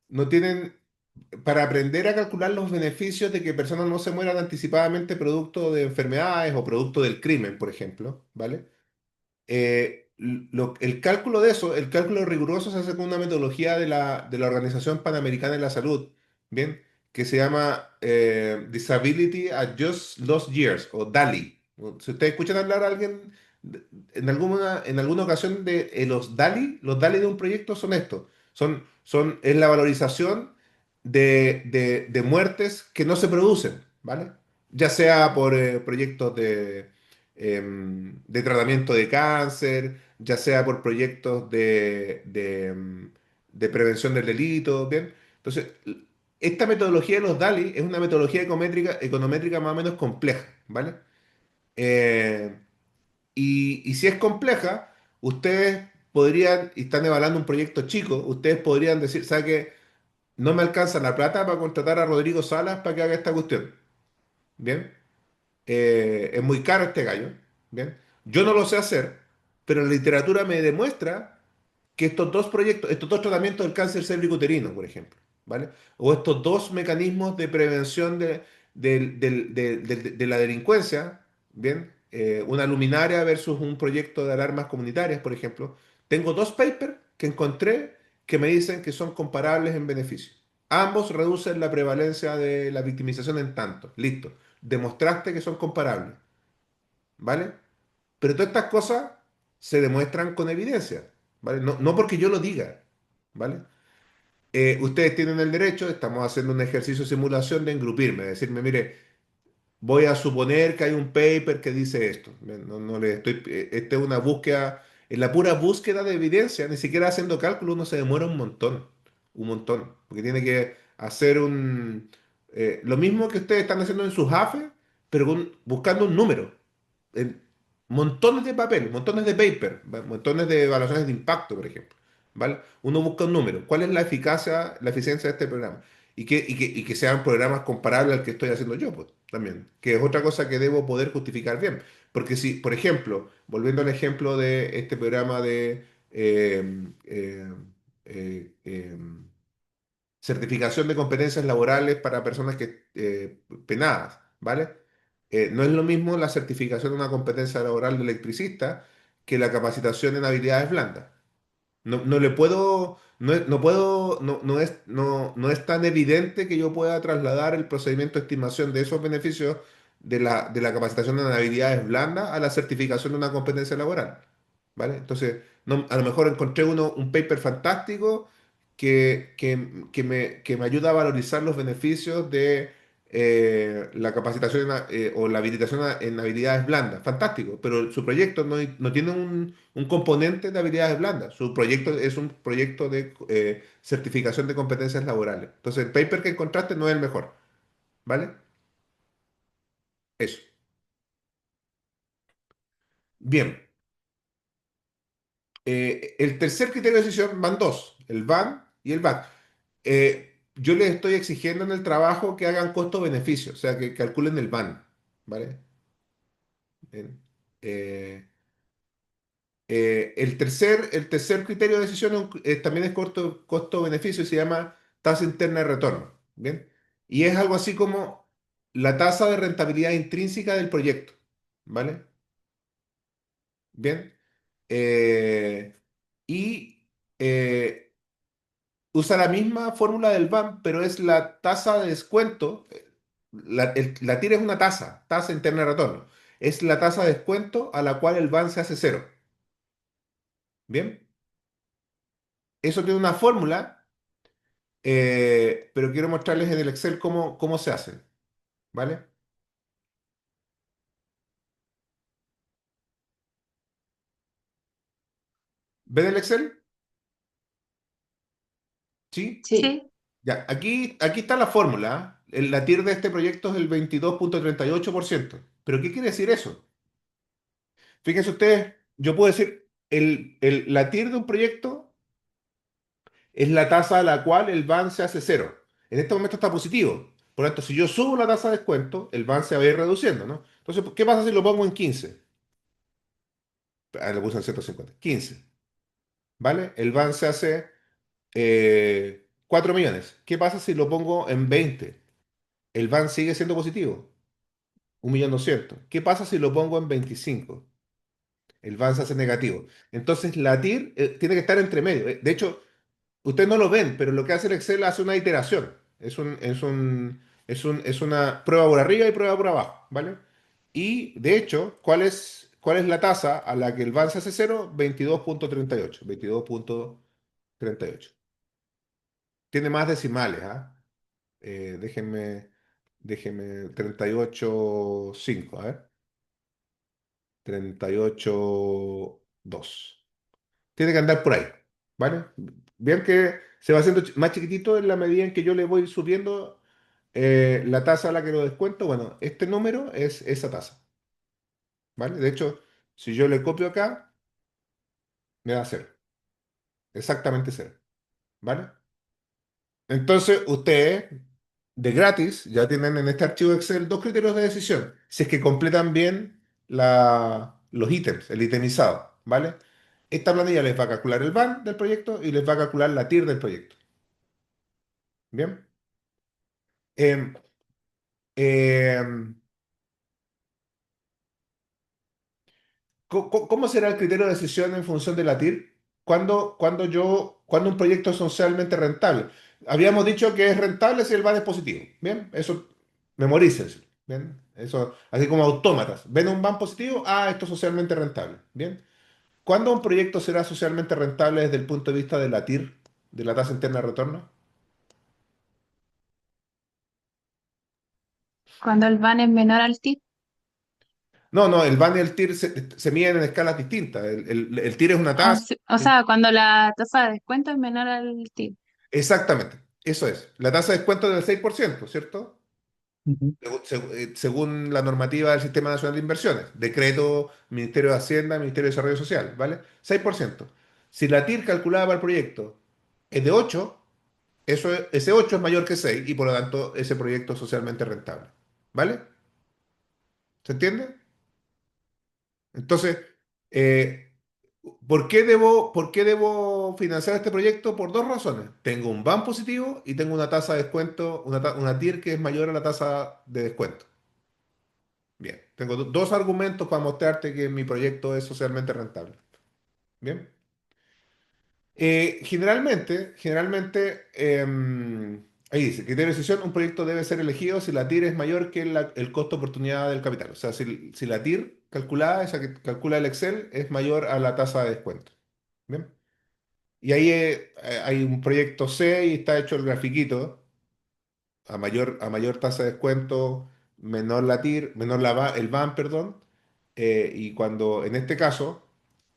no tienen, para aprender a calcular los beneficios de que personas no se mueran anticipadamente producto de enfermedades o producto del crimen, por ejemplo, ¿vale? El cálculo de eso, el cálculo riguroso se hace con una metodología de la Organización Panamericana de la Salud, ¿bien? Que se llama Disability at Just Lost Years, o DALY. Si ustedes escuchan hablar a alguien en alguna ocasión de los DALY de un proyecto son estos. Es la valorización de muertes que no se producen, ¿vale? Ya sea por proyectos de tratamiento de cáncer, ya sea por proyectos de prevención del delito, ¿bien? Entonces, esta metodología de los DALI es una metodología econométrica más o menos compleja, ¿vale? Eh, y si es compleja, ustedes podrían, y están evaluando un proyecto chico, ustedes podrían decir, ¿sabe qué? No me alcanza la plata para contratar a Rodrigo Salas para que haga esta cuestión, ¿bien? Es muy caro este gallo, ¿bien? Yo no lo sé hacer, pero la literatura me demuestra que estos dos proyectos, estos dos tratamientos del cáncer cervicuterino, por ejemplo, ¿vale? O estos dos mecanismos de prevención de la delincuencia, ¿bien? Una luminaria versus un proyecto de alarmas comunitarias, por ejemplo. Tengo dos papers que encontré que me dicen que son comparables en beneficio. Ambos reducen la prevalencia de la victimización en tanto. Listo. Demostraste que son comparables, ¿vale? Pero todas estas cosas se demuestran con evidencia, ¿vale? No, no porque yo lo diga, ¿vale? Ustedes tienen el derecho, estamos haciendo un ejercicio de simulación de engrupirme, de decirme, mire, voy a suponer que hay un paper que dice esto. No, no le estoy, esta es una búsqueda, en la pura búsqueda de evidencia, ni siquiera haciendo cálculo, uno se demora un montón, porque tiene que hacer lo mismo que ustedes están haciendo en sus AFE, pero buscando un número en montones de papeles, montones de paper, montones de evaluaciones de impacto, por ejemplo, ¿vale? Uno busca un número. ¿Cuál es la eficacia, la eficiencia de este programa? Y que sean programas comparables al que estoy haciendo yo, pues, también, que es otra cosa que debo poder justificar bien. Porque si, por ejemplo, volviendo al ejemplo de este programa de eh, eh, eh, certificación de competencias laborales para personas penadas, ¿vale? No es lo mismo la certificación de una competencia laboral de electricista que la capacitación en habilidades blandas. No, no le puedo, no puedo, no es tan evidente que yo pueda trasladar el procedimiento de estimación de esos beneficios de la capacitación en habilidades blandas a la certificación de una competencia laboral. ¿Vale? Entonces, a lo mejor encontré un paper fantástico que me ayuda a valorizar los beneficios de la capacitación o la habilitación en habilidades blandas. Fantástico, pero su proyecto no tiene un componente de habilidades blandas. Su proyecto es un proyecto de certificación de competencias laborales. Entonces, el paper que encontraste no es el mejor. ¿Vale? Eso. Bien. El tercer criterio de decisión van dos, el van y el back. Yo les estoy exigiendo en el trabajo que hagan costo-beneficio, o sea, que calculen el van, ¿vale? Bien. Eh, el tercer criterio de decisión también es costo-beneficio y se llama tasa interna de retorno, ¿bien? Y es algo así como la tasa de rentabilidad intrínseca del proyecto, ¿vale? Bien. Eh, y usa la misma fórmula del BAM, pero es la tasa de descuento. La tira es una tasa interna de retorno. Es la tasa de descuento a la cual el BAM se hace cero. Bien, eso tiene una fórmula, pero quiero mostrarles en el Excel cómo se hace. ¿Vale? ¿Ven el Excel? ¿Sí? Sí. Sí. Ya, aquí está la fórmula. ¿Ah? La TIR de este proyecto es el 22,38%. ¿Pero qué quiere decir eso? Fíjense ustedes, yo puedo decir, la TIR de un proyecto es la tasa a la cual el BAN se hace cero. En este momento está positivo. Por lo tanto, si yo subo la tasa de descuento, el BAN se va a ir reduciendo, ¿no? Entonces, ¿qué pasa si lo pongo en 15? Ah, lo puse en 150. 15, ¿vale? El BAN se hace 4 millones. ¿Qué pasa si lo pongo en 20? El BAN sigue siendo positivo. 1.200.000. ¿Qué pasa si lo pongo en 25? El BAN se hace negativo. Entonces, la TIR tiene que estar entre medio. De hecho, ustedes no lo ven, pero lo que hace el Excel hace una iteración. Es una prueba por arriba y prueba por abajo, ¿vale? Y de hecho, ¿cuál es la tasa a la que el BAN se hace cero? 22,38. 22,38. Tiene más decimales, ¿ah? Déjenme 38,5, a ver. 38,2. Tiene que andar por ahí, ¿vale? Vean que se va haciendo más chiquitito en la medida en que yo le voy subiendo la tasa a la que lo descuento. Bueno, este número es esa tasa, ¿vale? De hecho, si yo le copio acá, me da cero, exactamente cero, ¿vale? Entonces, ustedes, de gratis, ya tienen en este archivo Excel dos criterios de decisión. Si es que completan bien los ítems, el itemizado, ¿vale? Esta planilla les va a calcular el BAN del proyecto y les va a calcular la TIR del proyecto. ¿Bien? Em, em, ¿Cómo será el criterio de decisión en función de la TIR? Cuando un proyecto es socialmente rentable. Habíamos dicho que es rentable si el BAN es positivo. Bien, eso memorícense. Bien, eso, así como autómatas. ¿Ven un BAN positivo? Ah, esto es socialmente rentable. Bien. ¿Cuándo un proyecto será socialmente rentable desde el punto de vista de la TIR, de la tasa interna de retorno? Cuando el van es menor al TIR. No, no, el BAN y el TIR se miden en escalas distintas. El TIR es una O, tasa. se- o sea, cuando la tasa de descuento es menor al TIR. Exactamente, eso es. La tasa de descuento es del 6%, ¿cierto? Ujú. Según la normativa del Sistema Nacional de Inversiones, decreto Ministerio de Hacienda, Ministerio de Desarrollo Social, ¿vale? 6%. Si la TIR calculada para el proyecto es de 8, ese 8 es mayor que 6 y por lo tanto ese proyecto es socialmente rentable, ¿vale? ¿Se entiende? Entonces, eh, ¿por qué debo financiar este proyecto? Por dos razones. Tengo un BAN positivo y tengo una tasa de descuento, una TIR que es mayor a la tasa de descuento. Bien, tengo dos argumentos para mostrarte que mi proyecto es socialmente rentable. Bien. Generalmente, ahí dice, criterio de decisión, un proyecto debe ser elegido si la TIR es mayor que el costo oportunidad del capital. O sea, si la TIR calculada, esa que calcula el Excel, es mayor a la tasa de descuento. Bien. Y ahí hay un proyecto C y está hecho el grafiquito. A mayor tasa de descuento, menor la TIR, el BAN, perdón. Y en este caso,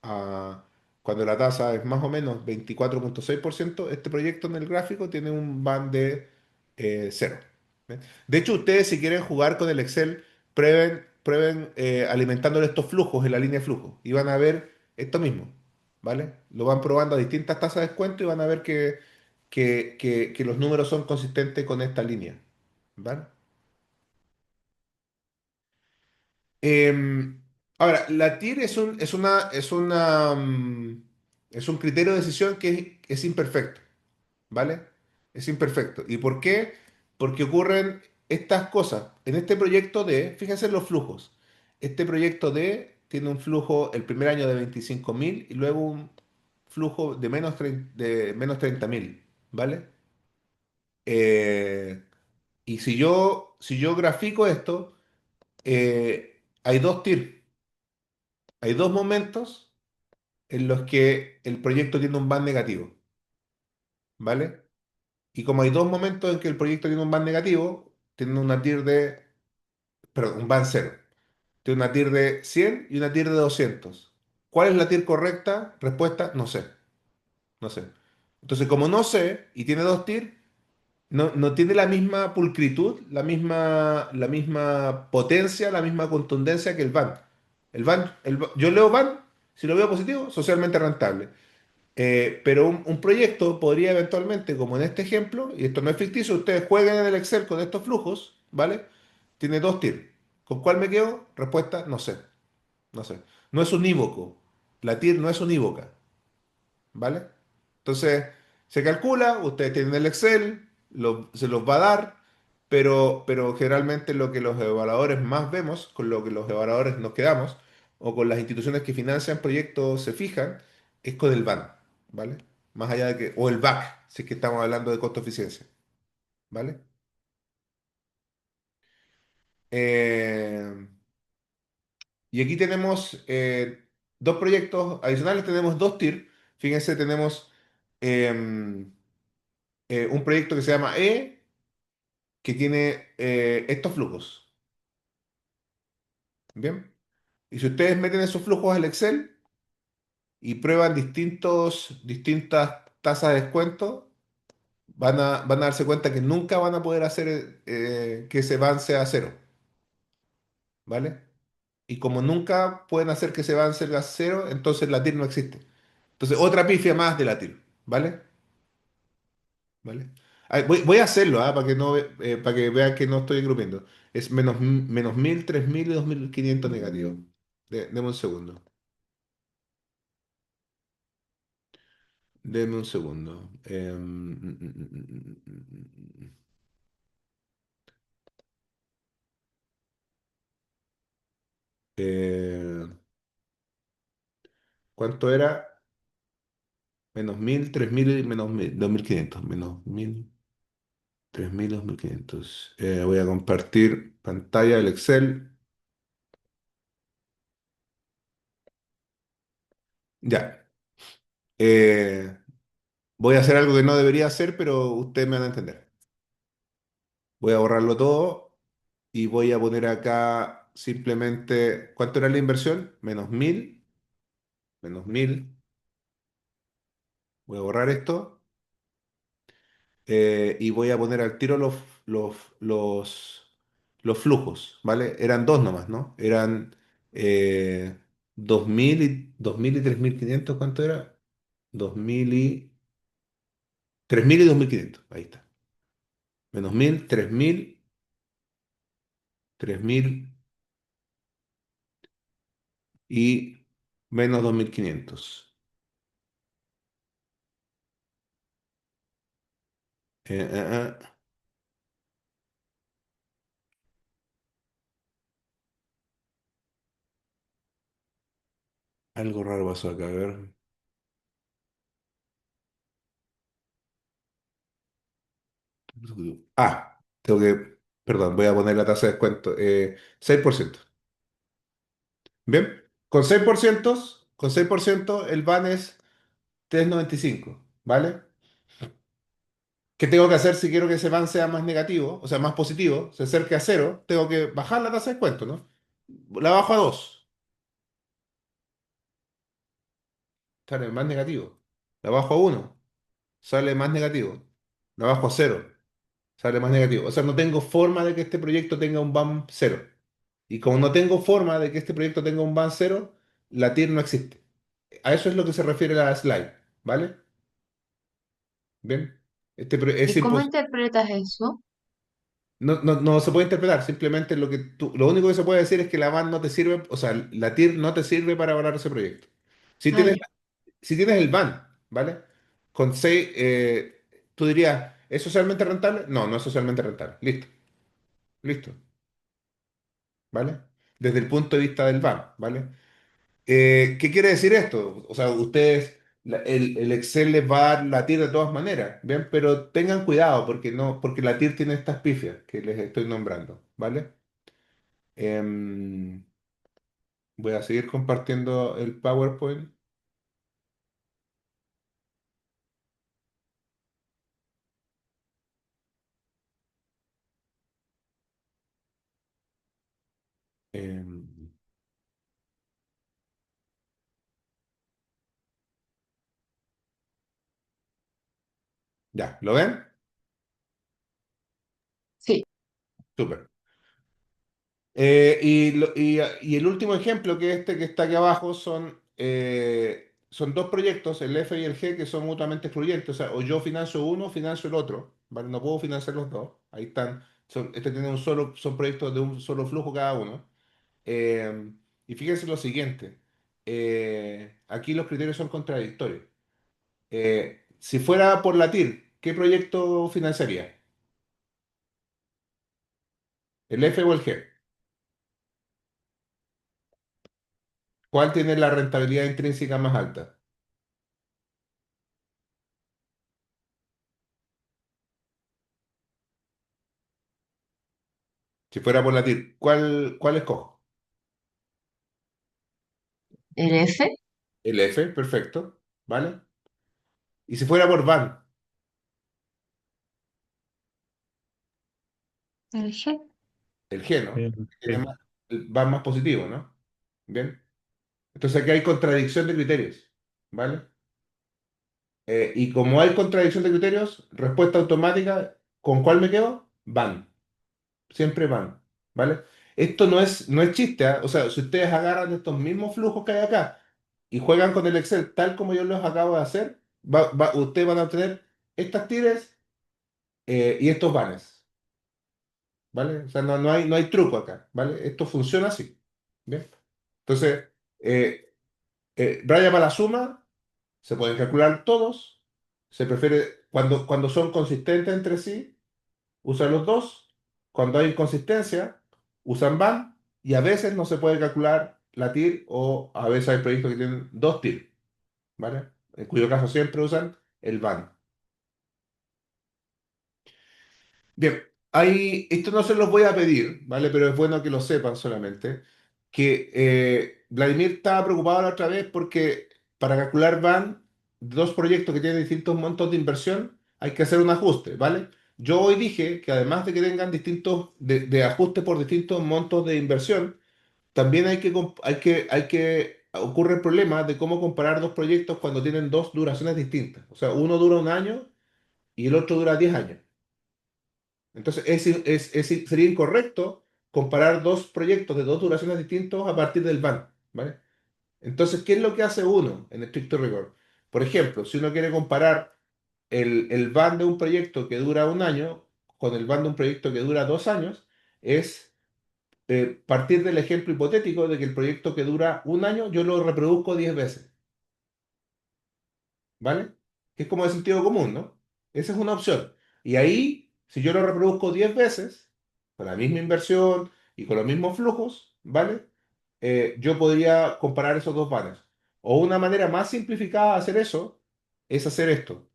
ah, cuando la tasa es más o menos 24,6%, este proyecto en el gráfico tiene un BAN de cero. ¿Ve? De hecho, ustedes si quieren jugar con el Excel, prueben alimentándole estos flujos en la línea de flujo y van a ver esto mismo, ¿vale? Lo van probando a distintas tasas de descuento y van a ver que los números son consistentes con esta línea, ¿vale? Ahora, la TIR es un criterio de decisión que es imperfecto, ¿vale? Es imperfecto. ¿Y por qué? Porque ocurren estas cosas. En este proyecto D, fíjense en los flujos. Este proyecto D tiene un flujo el primer año de 25.000 y luego un flujo de menos 30.000, ¿vale? Eh, y si yo grafico esto, hay dos TIR, hay dos momentos en los que el proyecto tiene un BAN negativo, ¿vale? Y como hay dos momentos en que el proyecto tiene un BAN negativo, tiene una TIR perdón, un BAN cero, tiene una TIR de 100 y una TIR de 200. ¿Cuál es la TIR correcta? Respuesta, no sé, no sé. Entonces, como no sé y tiene dos TIR, no tiene la misma pulcritud, la misma potencia, la misma contundencia que el VAN. Yo leo VAN, si lo veo positivo, socialmente rentable. Pero un proyecto podría eventualmente, como en este ejemplo, y esto no es ficticio, ustedes jueguen en el Excel con estos flujos, ¿vale? Tiene dos tiers. ¿Con cuál me quedo? Respuesta, no sé, no sé. No es unívoco. La tier no es unívoca. ¿Vale? Entonces, se calcula, ustedes tienen el Excel, se los va a dar, pero generalmente lo que los evaluadores más vemos, con lo que los evaluadores nos quedamos, o con las instituciones que financian proyectos se fijan, es con el VAN, ¿vale? Más allá de que, o el VAC, si es que estamos hablando de costo-eficiencia, ¿vale? Eh, y aquí tenemos dos proyectos adicionales, tenemos dos TIR. Fíjense, tenemos em, un proyecto que se llama que tiene estos flujos. ¿Bien? Y si ustedes meten esos flujos al Excel y prueban distintas tasas de descuento, van a darse cuenta que nunca van a poder hacer que ese van sea cero. ¿Vale? Y como nunca pueden hacer que ese van sea cero, entonces la TIR no existe. Entonces, otra pifia más de la TIR. ¿Vale? ¿Vale? Voy a hacerlo, para que no, para que vean que no estoy grupiendo. Es menos 1000, 3000 y 2500 negativos. Deme un segundo. Deme un segundo. Eh, ¿Cuánto era? Menos 1000, 3000 y menos 1000, 2500. Menos 1000, 3000, 2500. Voy a compartir pantalla del Excel. Ya. Eh, Voy a hacer algo que no debería hacer, pero ustedes me van a entender. Voy a borrarlo todo y voy a poner acá simplemente, ¿cuánto era la inversión? Menos 1000. Voy a borrar esto y voy a poner al tiro los, los, los flujos, ¿vale? Eran dos nomás, ¿no? Eran 2000 y 3500, ¿cuánto era? 2000 y 3000 y 2500, ahí está. Menos 1000, 3000, 3000 y menos 2500. Eh, eh, eh. Algo raro pasó acá, a ver. Tengo que, perdón, voy a poner la tasa de descuento. 6%. Bien, con 6% el van es 3,95, ¿vale? ¿Qué tengo que hacer si quiero que ese van sea más negativo, o sea, más positivo, se acerque a cero? Tengo que bajar la tasa de descuento, ¿no? La bajo a 2, sale más negativo. La bajo a 1, sale más negativo. La bajo a 0, sale más negativo. O sea, no tengo forma de que este proyecto tenga un BAM cero. Y como no tengo forma de que este proyecto tenga un BAM cero, la TIR no existe. A eso es lo que se refiere la slide, ¿vale? Bien. Es ¿Y cómo imposible. interpretas eso? No se puede interpretar, simplemente lo único que se puede decir es que la BAN no te sirve, o sea, la TIR no te sirve para evaluar ese proyecto. Si Ah, tienes, ya. si tienes el BAN, ¿vale? Con 6, tú dirías, ¿es socialmente rentable? No, no es socialmente rentable. Listo, listo, ¿vale? Desde el punto de vista del BAN, ¿vale? ¿Qué quiere decir esto? O sea, el Excel les va a dar la TIR de todas maneras, ¿bien? Pero tengan cuidado porque no, porque la TIR tiene estas pifias que les estoy nombrando, ¿vale? Em, Voy a seguir compartiendo el PowerPoint. Em, Ya, ¿lo ven? Sí, Súper. Y el último ejemplo, que este que está aquí abajo, son dos proyectos, el F y el G, que son mutuamente excluyentes. O sea, o yo financio uno, financio el otro, ¿vale? No puedo financiar los dos. Ahí están. Este tiene son proyectos de un solo flujo cada uno. Eh, y fíjense lo siguiente. Aquí los criterios son contradictorios. Si fuera por la TIR, ¿qué proyecto financiaría? ¿El F o el G? ¿Cuál tiene la rentabilidad intrínseca más alta? Si fuera por la TIR, ¿cuál escojo? el F, El F, perfecto, ¿vale? Y si fuera por van, El G. el G, ¿no? Bien, Tiene sí. más, el van más positivo, ¿no? Bien. Entonces aquí hay contradicción de criterios, ¿vale? Y como hay contradicción de criterios, respuesta automática, ¿con cuál me quedo? Van, siempre van, ¿vale? Esto no es chiste, ¿ah? O sea, si ustedes agarran estos mismos flujos que hay acá y juegan con el Excel tal como yo los acabo de hacer, ustedes van a obtener estas tires y estos vanes. ¿Vale? O sea, no hay truco acá, ¿vale? Esto funciona así, ¿bien? Entonces, eh, raya para la suma, se pueden calcular todos, se prefiere, cuando son consistentes entre sí, usan los dos, cuando hay inconsistencia, usan van, y a veces no se puede calcular la TIR, o a veces hay proyectos que tienen dos TIR, ¿vale? En cuyo caso siempre usan el van. Bien, esto no se los voy a pedir, ¿vale? Pero es bueno que lo sepan solamente, que Vladimir estaba preocupado la otra vez porque para calcular van dos proyectos que tienen distintos montos de inversión, hay que hacer un ajuste, ¿vale? Yo hoy dije que además de que tengan distintos, de ajuste por distintos montos de inversión, también ocurre el problema de cómo comparar dos proyectos cuando tienen dos duraciones distintas. O sea, uno dura un año y el otro dura 10 años. Entonces, sería incorrecto comparar dos proyectos de dos duraciones distintos a partir del van, ¿vale? Entonces, ¿qué es lo que hace uno en estricto rigor? Por ejemplo, si uno quiere comparar el van de un proyecto que dura un año con el van de un proyecto que dura 2 años, es partir del ejemplo hipotético de que el proyecto que dura un año yo lo reproduzco 10 veces. ¿Vale? Que es como de sentido común, ¿no? Esa es una opción. Y ahí, si yo lo reproduzco 10 veces, con la misma inversión y con los mismos flujos, ¿vale? Yo podría comparar esos dos banners. O una manera más simplificada de hacer eso es hacer esto,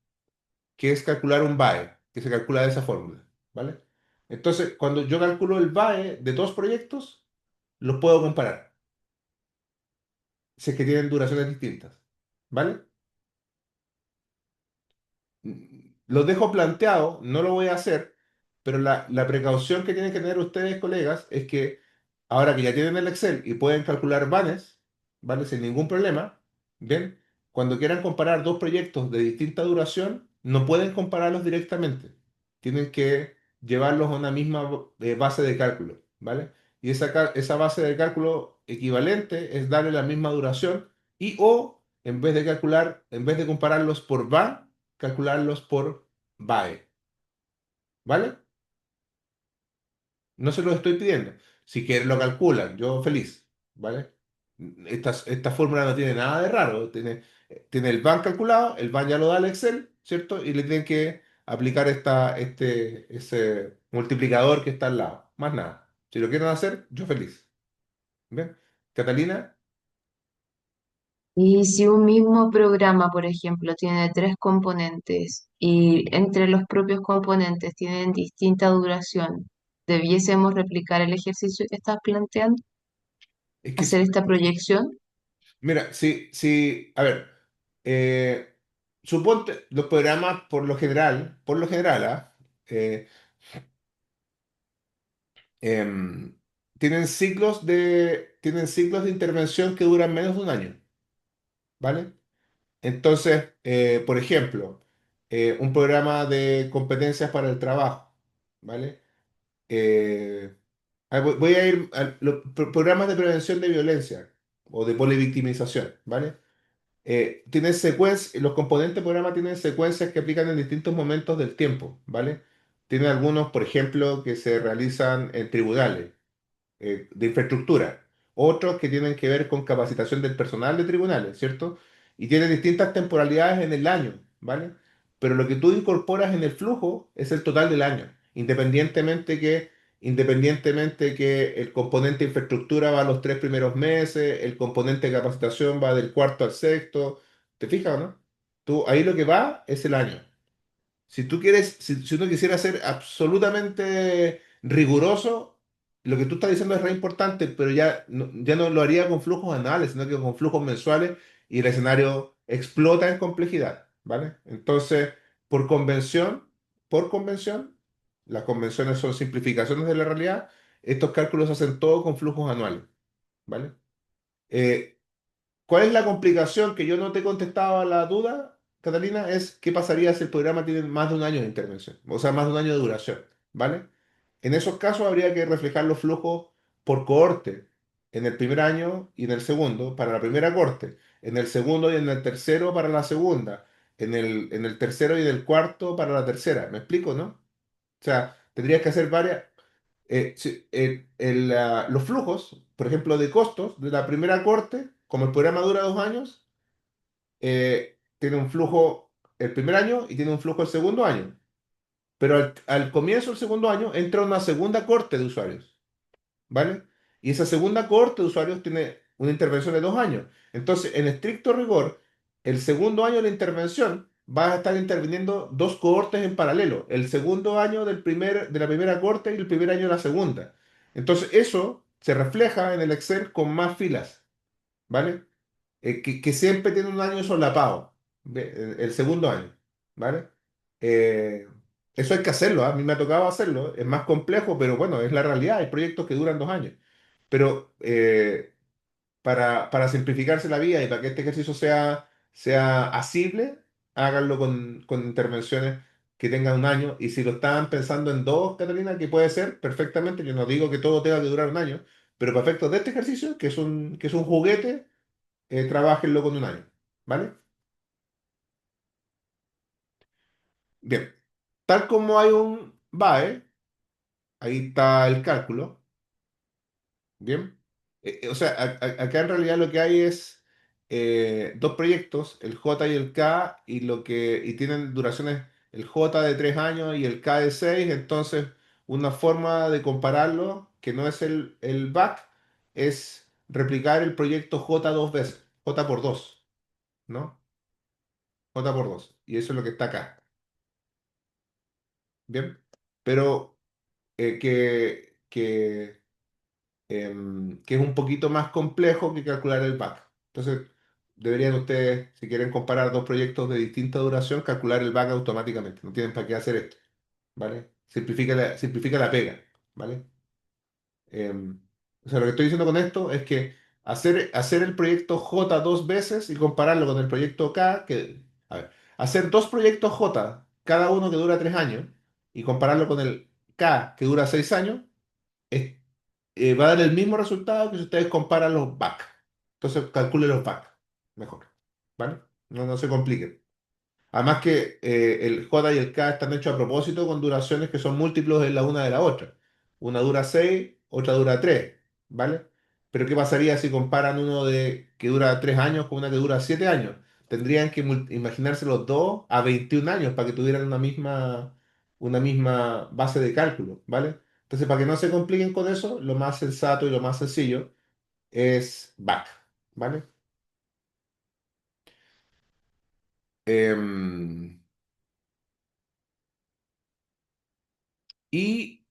que es calcular un BAE, que se calcula de esa fórmula, ¿vale? Entonces, cuando yo calculo el BAE de dos proyectos, los puedo comparar, si es que tienen duraciones distintas, ¿vale? Los dejo planteado, no lo voy a hacer, pero la precaución que tienen que tener ustedes, colegas, es que ahora que ya tienen el Excel y pueden calcular vanes, ¿vale? Sin ningún problema, ¿bien? Cuando quieran comparar dos proyectos de distinta duración, no pueden compararlos directamente. Tienen que llevarlos a una misma base de cálculo, ¿vale? Y esa base de cálculo equivalente es darle la misma duración y o, en vez de compararlos por van, calcularlos por VAE, ¿vale? No se los estoy pidiendo. Si quieren lo calculan, yo feliz, ¿vale? Esta fórmula no tiene nada de raro. Tiene el van calculado, el van ya lo da el Excel, ¿cierto? Y le tienen que aplicar ese multiplicador que está al lado. Más nada. Si lo quieren hacer, yo feliz. ¿Bien? Catalina, y si un mismo programa, por ejemplo, tiene tres componentes y entre los propios componentes tienen distinta duración, ¿debiésemos replicar el ejercicio que estás planteando? es que ¿Hacer esta proyección? mira, a ver, eh, suponte, los programas por lo general, ¿ah? Eh, em, tienen ciclos de intervención que duran menos de un año, ¿vale? Entonces, por ejemplo, un programa de competencias para el trabajo, ¿vale? Eh, voy a ir a los programas de prevención de violencia o de polivictimización, ¿vale? Tienen secuencias, los componentes del programa tienen secuencias que aplican en distintos momentos del tiempo, ¿vale? Tienen algunos, por ejemplo, que se realizan en tribunales de infraestructura, otros que tienen que ver con capacitación del personal de tribunales, ¿cierto? Y tienen distintas temporalidades en el año, ¿vale? Pero lo que tú incorporas en el flujo es el total del año, independientemente que el componente infraestructura va a los 3 primeros meses, el componente de capacitación va del cuarto al sexto, ¿te fijas o no? Tú, ahí lo que va es el año. Si uno quisiera ser absolutamente riguroso, lo que tú estás diciendo es re importante, pero ya no lo haría con flujos anuales, sino que con flujos mensuales y el escenario explota en complejidad, ¿vale? Entonces, por convención, por convención, las convenciones son simplificaciones de la realidad, estos cálculos se hacen todo con flujos anuales, ¿vale? Eh, ¿Cuál es la complicación que yo no te he contestado a la duda, Catalina? Es qué pasaría si el programa tiene más de un año de intervención, o sea, más de un año de duración, ¿vale? En esos casos habría que reflejar los flujos por cohorte, en el primer año y en el segundo para la primera cohorte, en el segundo y en el tercero para la segunda, en el tercero y en el cuarto para la tercera. ¿Me explico, no? O sea, tendrías que hacer varias los flujos, por ejemplo, de costos de la primera corte, como el programa dura 2 años, tiene un flujo el primer año y tiene un flujo el segundo año. Pero al comienzo del segundo año entra una segunda corte de usuarios. ¿Vale? Y esa segunda cohorte de usuarios tiene una intervención de 2 años. Entonces, en estricto rigor, el segundo año de la intervención va a estar interviniendo dos cohortes en paralelo, el segundo año de la primera cohorte y el primer año de la segunda. Entonces, eso se refleja en el Excel con más filas, ¿vale? Que siempre tiene un año solapado, el segundo año, ¿vale? Eh, Eso hay que hacerlo, ¿ah? A mí me ha tocado hacerlo, es más complejo, pero bueno, es la realidad, hay proyectos que duran 2 años. Pero para simplificarse la vida y para que este ejercicio sea asible, háganlo con intervenciones que tengan un año. Y si lo estaban pensando en dos, Catalina, que puede ser perfectamente, yo no digo que todo tenga que durar un año, pero para efectos de este ejercicio, que es un juguete, trabájenlo con un año, ¿vale? Bien, tal como hay un BAE, ahí está el cálculo, ¿bien? O sea, acá en realidad lo que hay es dos proyectos, el J y el K, y tienen duraciones el J de 3 años y el K de 6. Entonces una forma de compararlo, que no es el back, es replicar el proyecto J dos veces, J por dos, ¿no? J por dos, y eso es lo que está acá. Bien, pero que es un poquito más complejo que calcular el back. Entonces, deberían ustedes, si quieren comparar dos proyectos de distinta duración, calcular el back automáticamente. No tienen para qué hacer esto, ¿vale? Simplifica la pega, ¿vale? O sea, lo que estoy diciendo con esto es que hacer el proyecto J dos veces y compararlo con el proyecto K, a ver, hacer dos proyectos J, cada uno que dura 3 años, y compararlo con el K que dura 6 años, es- va a dar el mismo resultado que si ustedes comparan los back. Entonces, calculen los back mejor, ¿vale? No se compliquen. Además que el J y el K están hechos a propósito con duraciones que son múltiplos de la una de la otra. Una dura 6, otra dura 3, ¿vale? Pero ¿qué pasaría si comparan uno que dura 3 años con una que dura 7 años? Tendrían que imaginarse los dos a 21 años para que tuvieran una misma base de cálculo, ¿vale? Entonces, para que no se compliquen con eso, lo más sensato y lo más sencillo es back, ¿vale? Em, y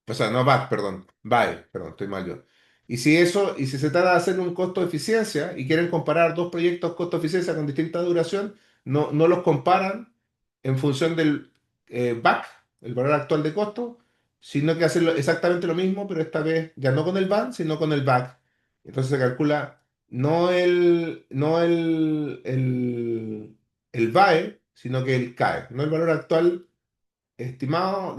O sea, no BAC, perdón. BAE, perdón, estoy mal yo. Y si se trata de hacer un costo de eficiencia y quieren comparar dos proyectos costo de eficiencia con distinta duración, no los comparan en función del BAC, el valor actual de costo, sino que hacen exactamente lo mismo, pero esta vez ya no con el BAC, sino con el BAC. Entonces se calcula no el VAE, sino que el CAE, no el valor actual estimado,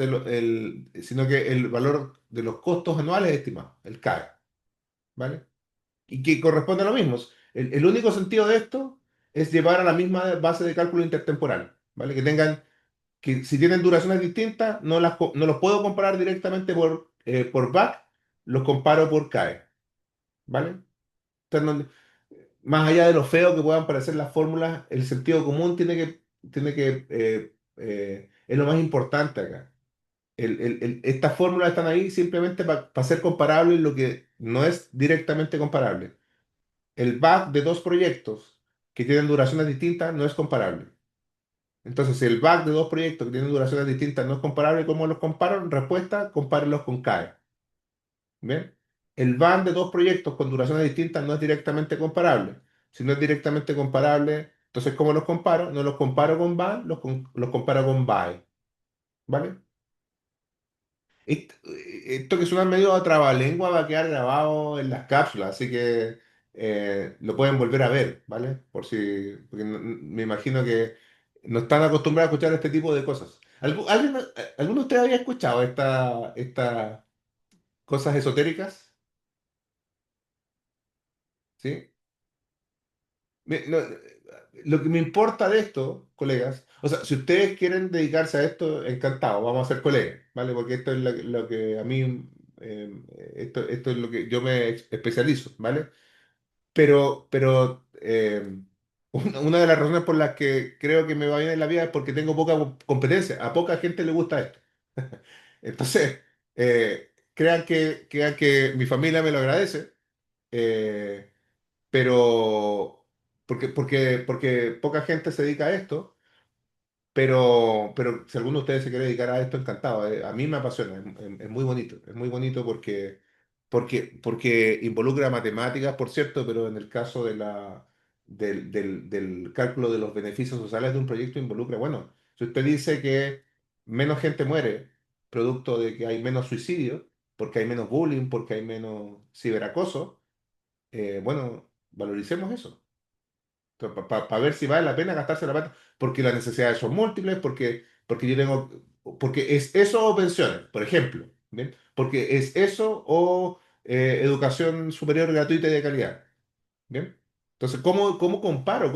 sino que el valor de los costos anuales estimados, el CAE, ¿vale? Y que corresponde a lo mismo. El único sentido de esto es llevar a la misma base de cálculo intertemporal, ¿vale? Que si tienen duraciones distintas, no los puedo comparar directamente por BAC, los comparo por CAE, ¿vale? Entonces, más allá de lo feo que puedan parecer las fórmulas, el sentido común es lo más importante acá. Estas fórmulas están ahí simplemente para ser comparables lo que no es directamente comparable. El back de dos proyectos que tienen duraciones distintas no es comparable. Entonces, si el back de dos proyectos que tienen duraciones distintas no es comparable, ¿cómo los comparo? Respuesta, compárenlos con CAE. ¿Bien? El BAN de dos proyectos con duraciones distintas no es directamente comparable. Si no es directamente comparable, entonces, ¿cómo los comparo? No los comparo con BAN, los comparo con BAE. ¿Vale? Esto que suena medio a trabalengua va a quedar grabado en las cápsulas, así que lo pueden volver a ver, ¿vale? Porque me imagino que no están acostumbrados a escuchar este tipo de cosas. ¿Alguno de ustedes había escuchado estas cosas esotéricas? ¿Sí? Lo que me importa de esto, colegas, o sea, si ustedes quieren dedicarse a esto, encantado, vamos a ser colegas, ¿vale? Porque esto es lo que a mí, esto es lo que yo me especializo, ¿vale? Pero una de las razones por las que creo que me va bien en la vida es porque tengo poca competencia, a poca gente le gusta esto. Entonces, crean que mi familia me lo agradece. eh, pero porque poca gente se dedica a esto, pero si alguno de ustedes se quiere dedicar a esto, encantado. A mí me apasiona, es muy bonito porque involucra matemáticas, por cierto, pero en el caso del cálculo de los beneficios sociales de un proyecto involucra, bueno, si usted dice que menos gente muere producto de que hay menos suicidio, porque hay menos bullying, porque hay menos ciberacoso, bueno, valoricemos eso. Para ver si vale la pena gastarse la plata, porque las necesidades son múltiples, porque es eso o pensiones, por ejemplo, ¿bien? Porque es eso o educación superior gratuita y de calidad. ¿Bien? Entonces, ¿cómo comparo?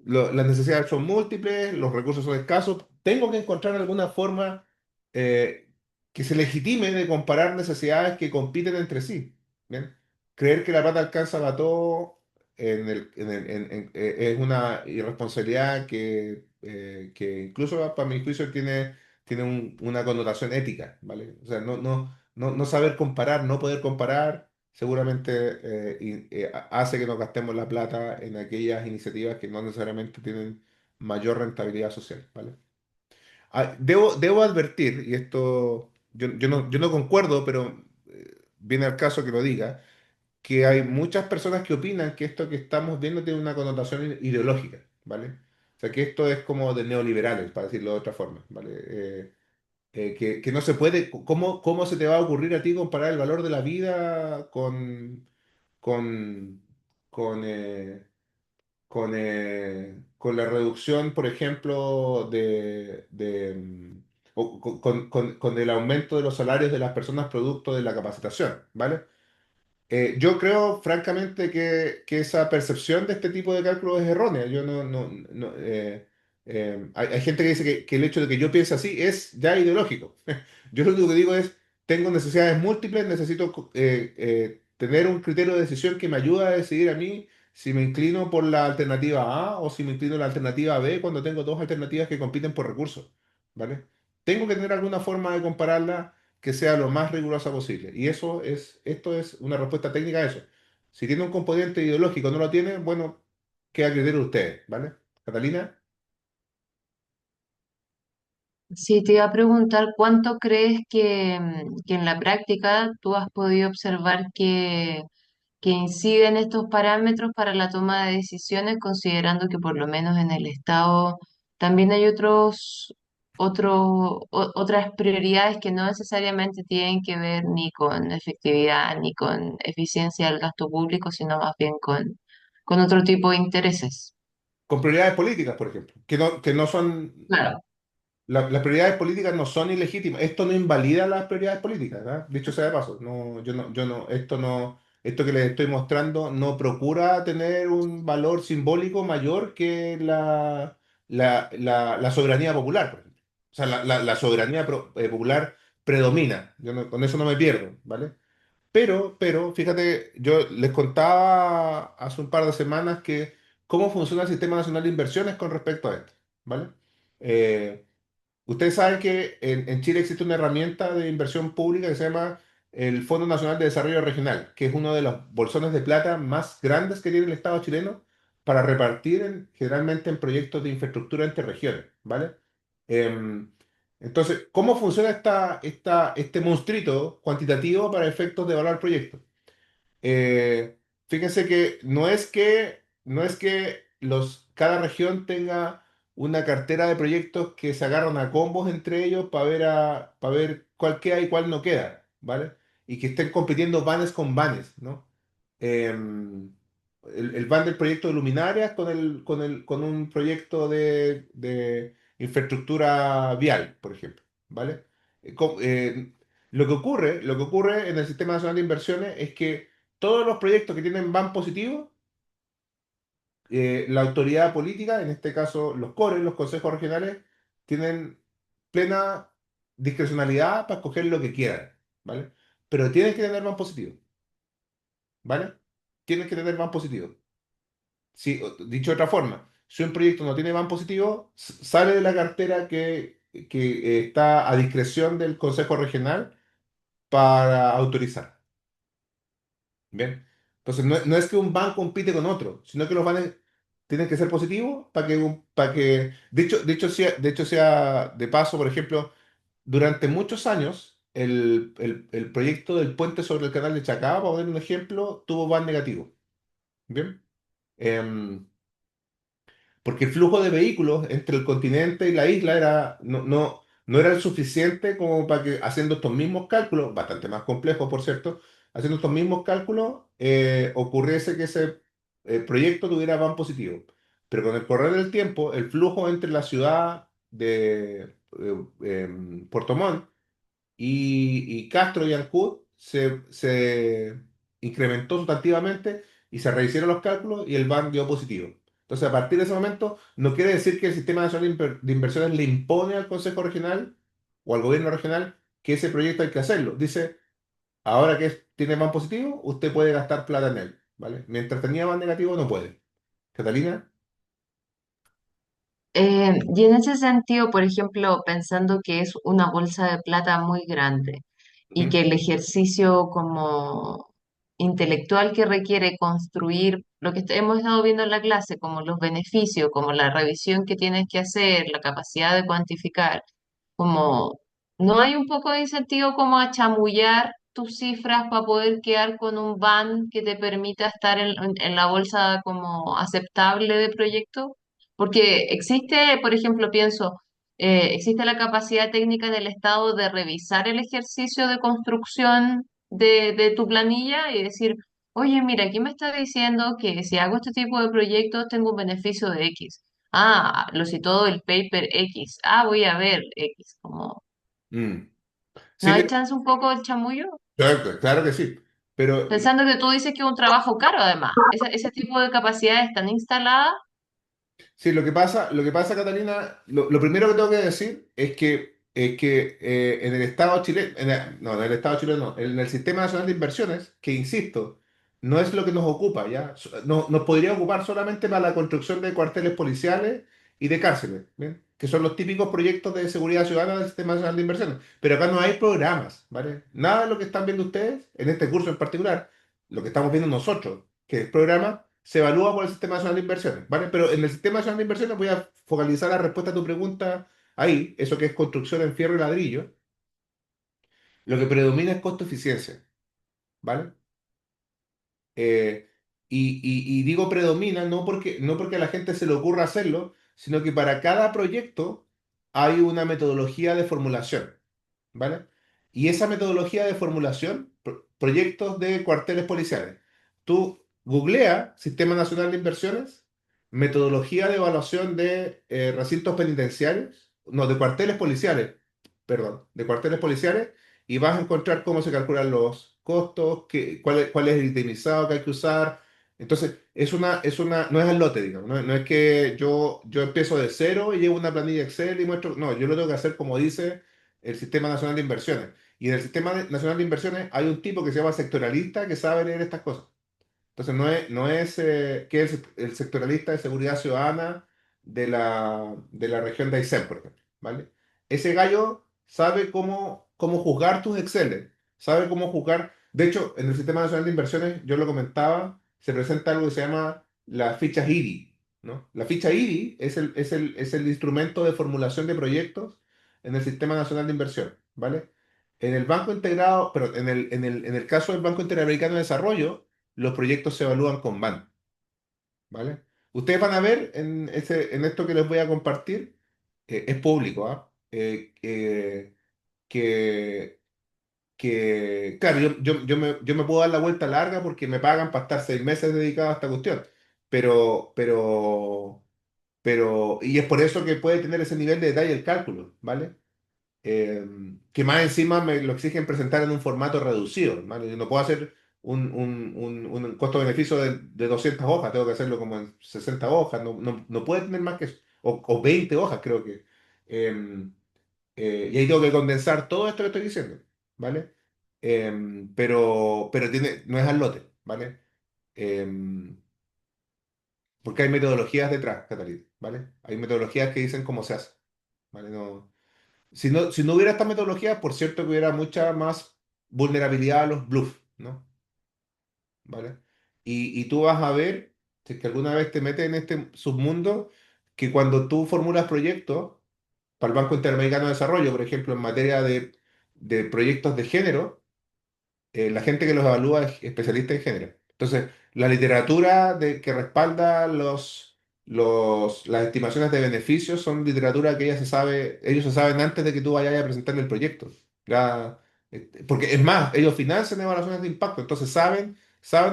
Las necesidades son múltiples, los recursos son escasos? Tengo que encontrar alguna forma eh, que se legitime de comparar necesidades que compiten entre sí. ¿Bien? Creer que la plata alcanza para todo es una irresponsabilidad que incluso para mi juicio tiene una connotación ética, ¿vale? O sea, no saber comparar, no poder comparar seguramente hace que nos gastemos la plata en aquellas iniciativas que no necesariamente tienen mayor rentabilidad social, ¿vale? Debo advertir, y esto yo no concuerdo, pero viene al caso que lo diga, que hay muchas personas que opinan que esto que estamos viendo tiene una connotación ideológica, ¿vale? O sea, que esto es como de neoliberales, para decirlo de otra forma, ¿vale? Que no se puede, ¿cómo se te va a ocurrir a ti comparar el valor de la vida con, con, eh, con la reducción, por ejemplo, o con el aumento de los salarios de las personas producto de la capacitación, ¿vale? Yo creo, francamente, que esa percepción de este tipo de cálculos es errónea. Yo hay gente que dice que el hecho de que yo piense así es ya ideológico. Yo lo único que digo es, tengo necesidades múltiples, necesito tener un criterio de decisión que me ayude a decidir a mí si me inclino por la alternativa A o si me inclino por la alternativa B cuando tengo dos alternativas que compiten por recursos, ¿vale? Tengo que tener alguna forma de compararla que sea lo más rigurosa posible. Y esto es una respuesta técnica a eso. Si tiene un componente ideológico o no lo tiene, bueno, queda a criterio de ustedes, ¿vale? Catalina, Sí, te iba a preguntar cuánto crees que en la práctica tú has podido observar que inciden estos parámetros para la toma de decisiones, considerando que por lo menos en el Estado también hay otras prioridades que no necesariamente tienen que ver ni con efectividad ni con eficiencia del gasto público, sino más bien con otro tipo de intereses. Con prioridades políticas, por ejemplo, que no son, Claro. las prioridades políticas no son ilegítimas. Esto no invalida las prioridades políticas, ¿verdad? Dicho sea de paso, no, yo no, esto que les estoy mostrando no procura tener un valor simbólico mayor que la soberanía popular, por ejemplo. O sea, la soberanía popular predomina. Con eso no me pierdo, ¿vale? Pero, fíjate, yo les contaba hace un par de semanas que cómo funciona el Sistema Nacional de Inversiones con respecto a esto, ¿vale? Eh, Ustedes saben que en Chile existe una herramienta de inversión pública que se llama el Fondo Nacional de Desarrollo Regional, que es uno de los bolsones de plata más grandes que tiene el Estado chileno para repartir generalmente en proyectos de infraestructura entre regiones, ¿vale? Em, entonces, ¿cómo funciona este monstruito cuantitativo para efectos de evaluar proyectos? eh, Fíjense que no es que cada región tenga una cartera de proyectos que se agarran a combos entre ellos para ver cuál queda y cuál no queda, ¿vale? Y que estén compitiendo vanes con vanes, ¿no? El van del proyecto de luminarias con un proyecto de infraestructura vial, por ejemplo, ¿vale? Lo que ocurre en el Sistema Nacional de Inversiones es que todos los proyectos que tienen van positivo, la autoridad política, en este caso los CORES, los consejos regionales, tienen plena discrecionalidad para escoger lo que quieran, ¿vale? Pero tienen que tener van positivo, ¿vale? Tienen que tener van positivo. Dicho de otra forma, si un proyecto no tiene van positivo, sale de la cartera que está a discreción del consejo regional para autorizar. Bien. Entonces, no es que un ban compite con otro, sino que los banes tienen que ser positivos para que de hecho sea de paso, por ejemplo, durante muchos años, el proyecto del puente sobre el canal de Chacao, para poner un ejemplo, tuvo ban negativo. Bien. Em, Porque el flujo de vehículos entre el continente y la isla no era el suficiente como para que haciendo estos mismos cálculos, bastante más complejos por cierto, haciendo estos mismos cálculos ocurriese que ese proyecto tuviera van positivo. Pero con el correr del tiempo, el flujo entre la ciudad de Puerto Montt y Castro y Ancud se incrementó sustantivamente y se rehicieron los cálculos y el BAN dio positivo. Entonces, a partir de ese momento, no quiere decir que el Sistema Nacional de Inversiones le impone al Consejo Regional o al gobierno regional que ese proyecto hay que hacerlo. Dice, ahora que tiene BAN positivo, usted puede gastar plata en él, ¿vale? Mientras tenía BAN negativo, no puede. Catalina. Y en ese sentido, por ejemplo, pensando que es una bolsa de plata muy grande y Ujú, que el ejercicio como intelectual que requiere construir lo que hemos estado viendo en la clase, como los beneficios, como la revisión que tienes que hacer, la capacidad de cuantificar, como no hay un poco de incentivo como a chamullar tus cifras para poder quedar con un ban que te permita estar en la bolsa como aceptable de proyecto. Porque existe, por ejemplo, pienso, existe la capacidad técnica en el Estado de revisar el ejercicio de construcción de tu planilla y decir, oye, mira, aquí me está diciendo que si hago este tipo de proyectos tengo un beneficio de X. Ah, lo citó el paper X. Ah, voy a ver X. Como, mm. ¿no Sí, hay mira, chance un poco del chamullo? claro que sí. Pero Pensando que tú dices que es un trabajo caro, además. Ese tipo de capacidades están instaladas. sí, lo que pasa, Catalina, lo primero que tengo que decir es que en el Estado chileno, no, en el Estado chileno, no, en el Sistema Nacional de Inversiones, que insisto, no es lo que nos ocupa, ¿ya? No, nos podría ocupar solamente para la construcción de cuarteles policiales y de cárceles, ¿bien? Que son los típicos proyectos de seguridad ciudadana del Sistema Nacional de Inversiones. Pero acá no hay programas, ¿vale? Nada de lo que están viendo ustedes, en este curso en particular, lo que estamos viendo nosotros, que es programa se evalúa por el Sistema Nacional de Inversiones, ¿vale? Pero en el Sistema Nacional de Inversiones voy a focalizar la respuesta a tu pregunta ahí, eso que es construcción en fierro y ladrillo, lo que predomina es costo-eficiencia, ¿vale? Eh, y digo predomina no porque a la gente se le ocurra hacerlo, sino que para cada proyecto hay una metodología de formulación, ¿vale? Y esa metodología de formulación, proyectos de cuarteles policiales. Tú googlea Sistema Nacional de Inversiones, metodología de evaluación de recintos penitenciarios, no, de cuarteles policiales, perdón, de cuarteles policiales, y vas a encontrar cómo se calculan los costos, cuál es el itemizado que hay que usar. Entonces, no es al lote, digamos, no es que yo empiezo de cero y llevo una planilla Excel y muestro, no, yo lo tengo que hacer como dice el Sistema Nacional de Inversiones. Y en el Nacional de Inversiones hay un tipo que se llama sectoralista que sabe leer estas cosas. Entonces no es que es el sectoralista de seguridad ciudadana de la región de Aysén, por ejemplo, ¿vale? Ese gallo sabe cómo juzgar tus Exceles, sabe cómo juzgar. De hecho, en el Sistema Nacional de Inversiones, yo lo comentaba, se presenta algo que se llama las fichas IRI, ¿no? La ficha IRI es el instrumento de formulación de proyectos en el Sistema Nacional de Inversión, ¿vale? En el Banco Integrado, pero en el caso del Banco Interamericano de Desarrollo, los proyectos se evalúan con BAN, ¿vale? Ustedes van a ver en esto que les voy a compartir, es público, ¿ah? Que, claro, yo me puedo dar la vuelta larga porque me pagan para estar 6 meses dedicado a esta cuestión, pero, pero, y es por eso que puede tener ese nivel de detalle el cálculo, ¿vale? eh, que más encima me lo exigen presentar en un formato reducido, ¿vale? Yo no puedo hacer un costo-beneficio de 200 hojas, tengo que hacerlo como en 60 hojas, no puede tener más que eso, o 20 hojas creo que. Eh, y ahí tengo que condensar todo esto que estoy diciendo, ¿vale? Pero no es al lote, ¿vale? Eh, Porque hay metodologías detrás, Catalina, ¿vale? Hay metodologías que dicen cómo se hace, ¿vale? No, si no hubiera esta metodología, por cierto que hubiera mucha más vulnerabilidad a los bluffs, ¿no? ¿Vale? Y tú vas a ver, si es que alguna vez te metes en este submundo, que cuando tú formulas proyectos para el Banco Interamericano de Desarrollo, por ejemplo, en materia de proyectos de género, la gente que los evalúa es especialista en género. Entonces, la literatura que respalda las estimaciones de beneficios son literatura que ellos se saben antes de que tú vayas a presentarle el proyecto. Ya, porque es más, ellos financian evaluaciones de impacto, entonces saben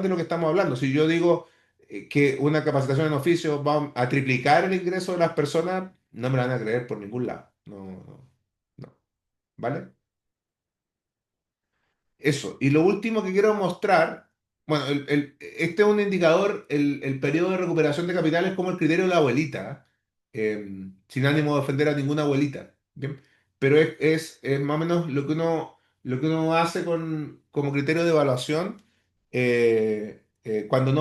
de lo que estamos hablando. Si yo digo que una capacitación en oficio va a triplicar el ingreso de las personas, no me la van a creer por ningún lado. No, no, no. ¿Vale? Eso. Y lo último que quiero mostrar, bueno, este es un indicador, el periodo de recuperación de capital es como el criterio de la abuelita, sin ánimo de ofender a ninguna abuelita, ¿bien? Pero es más o menos lo que uno hace como criterio de evaluación cuando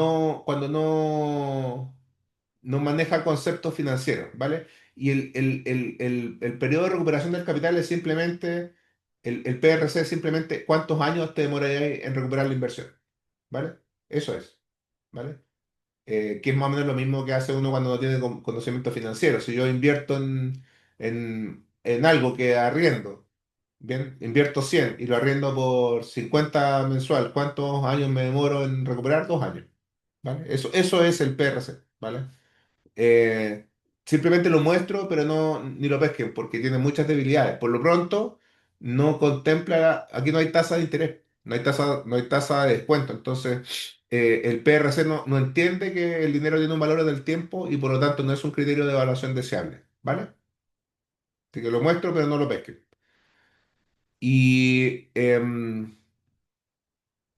no maneja conceptos financieros, ¿vale? Y el periodo de recuperación del capital es simplemente, el PRC es simplemente cuántos años te demoraría en recuperar la inversión, ¿vale? Eso es, ¿vale? Que es más o menos lo mismo que hace uno cuando no tiene conocimiento financiero. Si yo invierto en algo que arriendo, bien, invierto 100 y lo arriendo por 50 mensual, ¿cuántos años me demoro en recuperar? 2 años, ¿vale? Eso es el PRC, ¿vale? Eh, Simplemente lo muestro, pero no ni lo pesquen porque tiene muchas debilidades. Por lo pronto, no contempla, aquí no hay tasa de interés, no hay tasa de descuento. Entonces, el PRC no entiende que el dinero tiene un valor del tiempo y por lo tanto no es un criterio de evaluación deseable. ¿Vale? Así que lo muestro, pero no lo pesquen. Y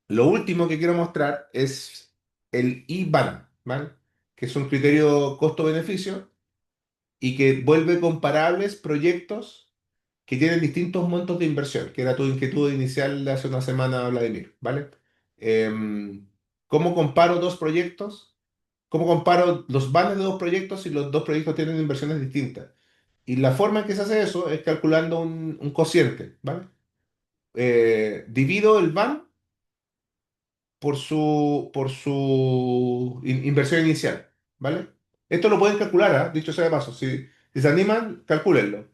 lo último que quiero mostrar es el IBAN, ¿vale? Que es un criterio costo-beneficio y que vuelve comparables proyectos que tienen distintos montos de inversión, que era tu inquietud inicial de hace una semana, Vladimir, ¿vale? ¿Cómo comparo dos proyectos? ¿Cómo comparo los vales de dos proyectos si los dos proyectos tienen inversiones distintas? Y la forma en que se hace eso es calculando un cociente, ¿vale? Divido el van por su inversión inicial, ¿vale? Esto lo pueden calcular, ¿ah? Dicho sea de paso. Si se animan, calcúlenlo.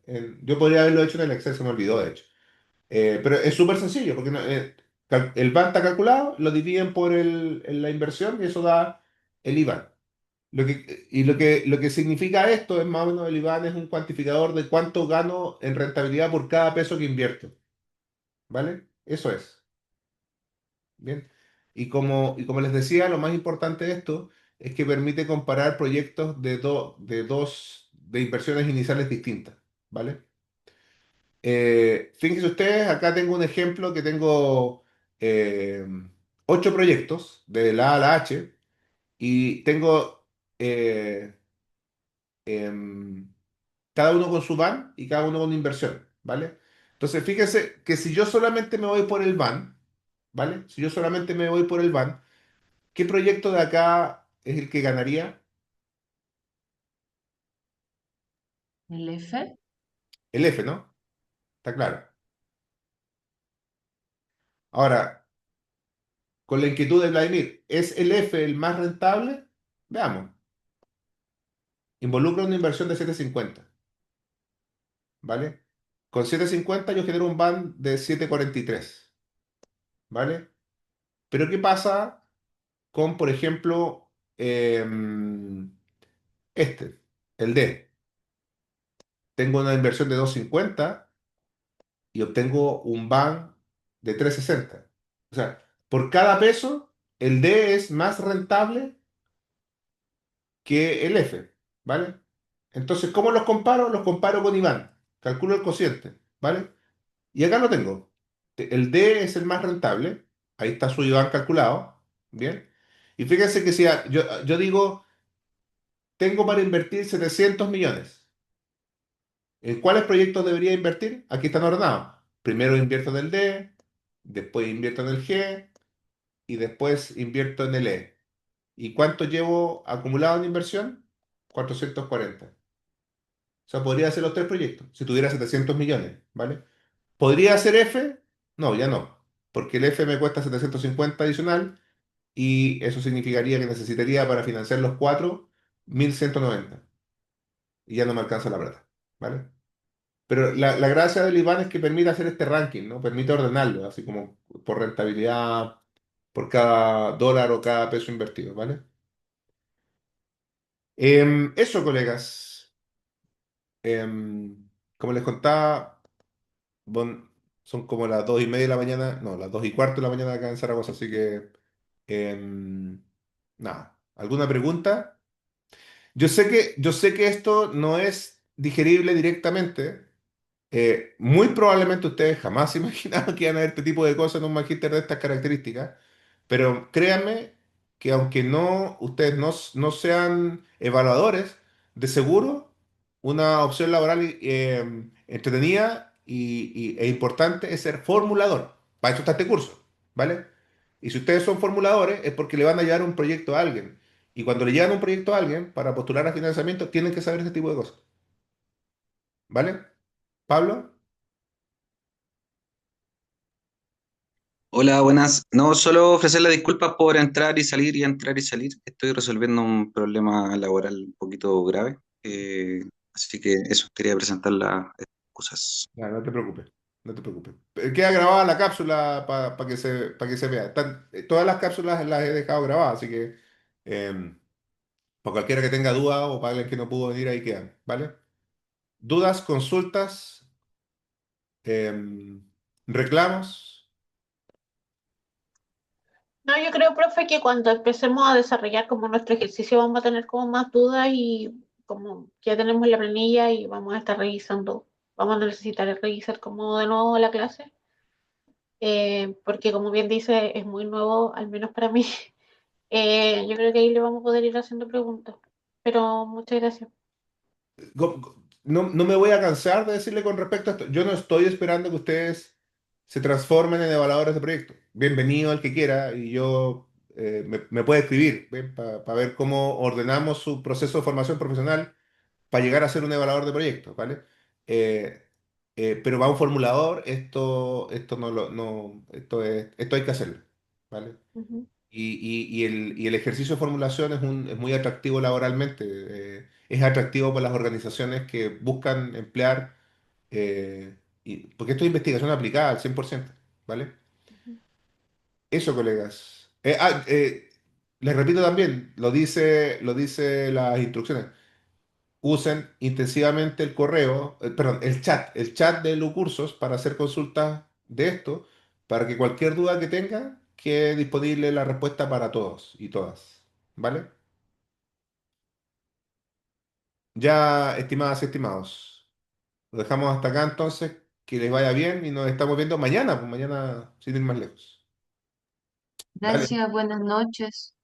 Yo podría haberlo hecho en el Excel, se me olvidó, de hecho. Pero es súper sencillo, porque el van está calculado, lo dividen por la inversión y eso da el IBAN, lo que significa esto es más o menos el IBAN es un cuantificador de cuánto gano en rentabilidad por cada peso que invierto, ¿vale? Eso es. Bien. Y como les decía, lo más importante de esto es que permite comparar proyectos de inversiones iniciales distintas, ¿vale? Fíjense ustedes, acá tengo un ejemplo que tengo eh, 8 proyectos de la A a la H y tengo eh, em, cada uno con su van y cada uno con una inversión, ¿vale? Entonces, fíjense que si yo solamente me voy por el van, ¿vale? Si yo solamente me voy por el van, ¿qué proyecto de acá es el que ganaría? ¿El F? El F, ¿no? Está claro. Ahora, con la inquietud de Vladimir, ¿es el F el más rentable? Veamos. Involucra una inversión de 750, ¿vale? Con 750 yo genero un van de 743, ¿vale? Pero ¿qué pasa con, por ejemplo, este, el D? Tengo una inversión de 250 y obtengo un van de 360. O sea, por cada peso, el D es más rentable que el F, ¿vale? Entonces, ¿cómo los comparo? Los comparo con Iván. Calculo el cociente, ¿vale? Y acá lo tengo. El D es el más rentable. Ahí está su Iván calculado. Bien. Y fíjense que si yo digo, tengo para invertir 700 millones. ¿En cuáles proyectos debería invertir? Aquí están ordenados. Primero invierto en el D, después invierto en el G y después invierto en el E. ¿Y cuánto llevo acumulado en inversión? 440. O sea, podría hacer los 3 proyectos si tuviera 700 millones, ¿vale? ¿Podría hacer F? No, ya no, porque el F me cuesta 750 adicional y eso significaría que necesitaría para financiar los cuatro 1190 y ya no me alcanza la plata, ¿vale? Pero la gracia del IBAN es que permite hacer este ranking, ¿no? Permite ordenarlo, así como por rentabilidad, por cada dólar o cada peso invertido, ¿vale? Eso, colegas. Como les contaba, son como las 2:30 de la mañana, no, las 2:15 de la mañana acá en Zaragoza, así que, em, nada. ¿Alguna pregunta? Yo sé que esto no es digerible directamente. Muy probablemente ustedes jamás se imaginaban que iban a ver este tipo de cosas en un magíster de estas características, pero créanme que aunque ustedes no sean evaluadores, de seguro una opción laboral entretenida e importante es ser formulador. Para eso está este curso, ¿vale? Y si ustedes son formuladores es porque le van a llevar un proyecto a alguien. Y cuando le llevan un proyecto a alguien para postular a financiamiento, tienen que saber este tipo de cosas, ¿vale? Pablo. Hola, buenas. No, solo ofrecer las disculpas por entrar y salir y entrar y salir. Estoy resolviendo un problema laboral un poquito grave. Así que eso, quería presentar las excusas. Ya, no te preocupes, no te preocupes. Queda grabada la cápsula para que se vea. Todas las cápsulas las he dejado grabadas, así que para cualquiera que tenga dudas o para alguien que no pudo venir, ahí quedan, ¿vale? Dudas, consultas, reclamos. No, yo creo, profe, que cuando empecemos a desarrollar como nuestro ejercicio vamos a tener como más dudas y como que ya tenemos la planilla y vamos a estar revisando, vamos a necesitar revisar como de nuevo la clase, porque como bien dice, es muy nuevo, al menos para mí. Yo creo que ahí le vamos a poder ir haciendo preguntas, pero muchas gracias. No me voy a cansar de decirle con respecto a esto. Yo no estoy esperando que ustedes se transformen en evaluadores de proyectos. Bienvenido al que quiera y yo me puede escribir para ver cómo ordenamos su proceso de formación profesional para llegar a ser un evaluador de proyectos, ¿vale? Eh, pero va un formulador, esto no esto hay que hacerlo, ¿vale? Ujú, Y el ejercicio de formulación es muy atractivo laboralmente, es atractivo para las organizaciones que buscan emplear, porque esto es investigación aplicada al 100%, ¿vale? ujú. Eso, colegas. Les repito también, lo dice las instrucciones. Usen intensivamente el correo, perdón, el chat de Lucursos para hacer consultas de esto, para que cualquier duda que tengan quede disponible la respuesta para todos y todas. ¿Vale? Ya, estimadas y estimados, lo dejamos hasta acá entonces. Que les vaya bien y nos estamos viendo mañana, pues mañana sin ir más lejos. Dale. Gracias, buenas noches.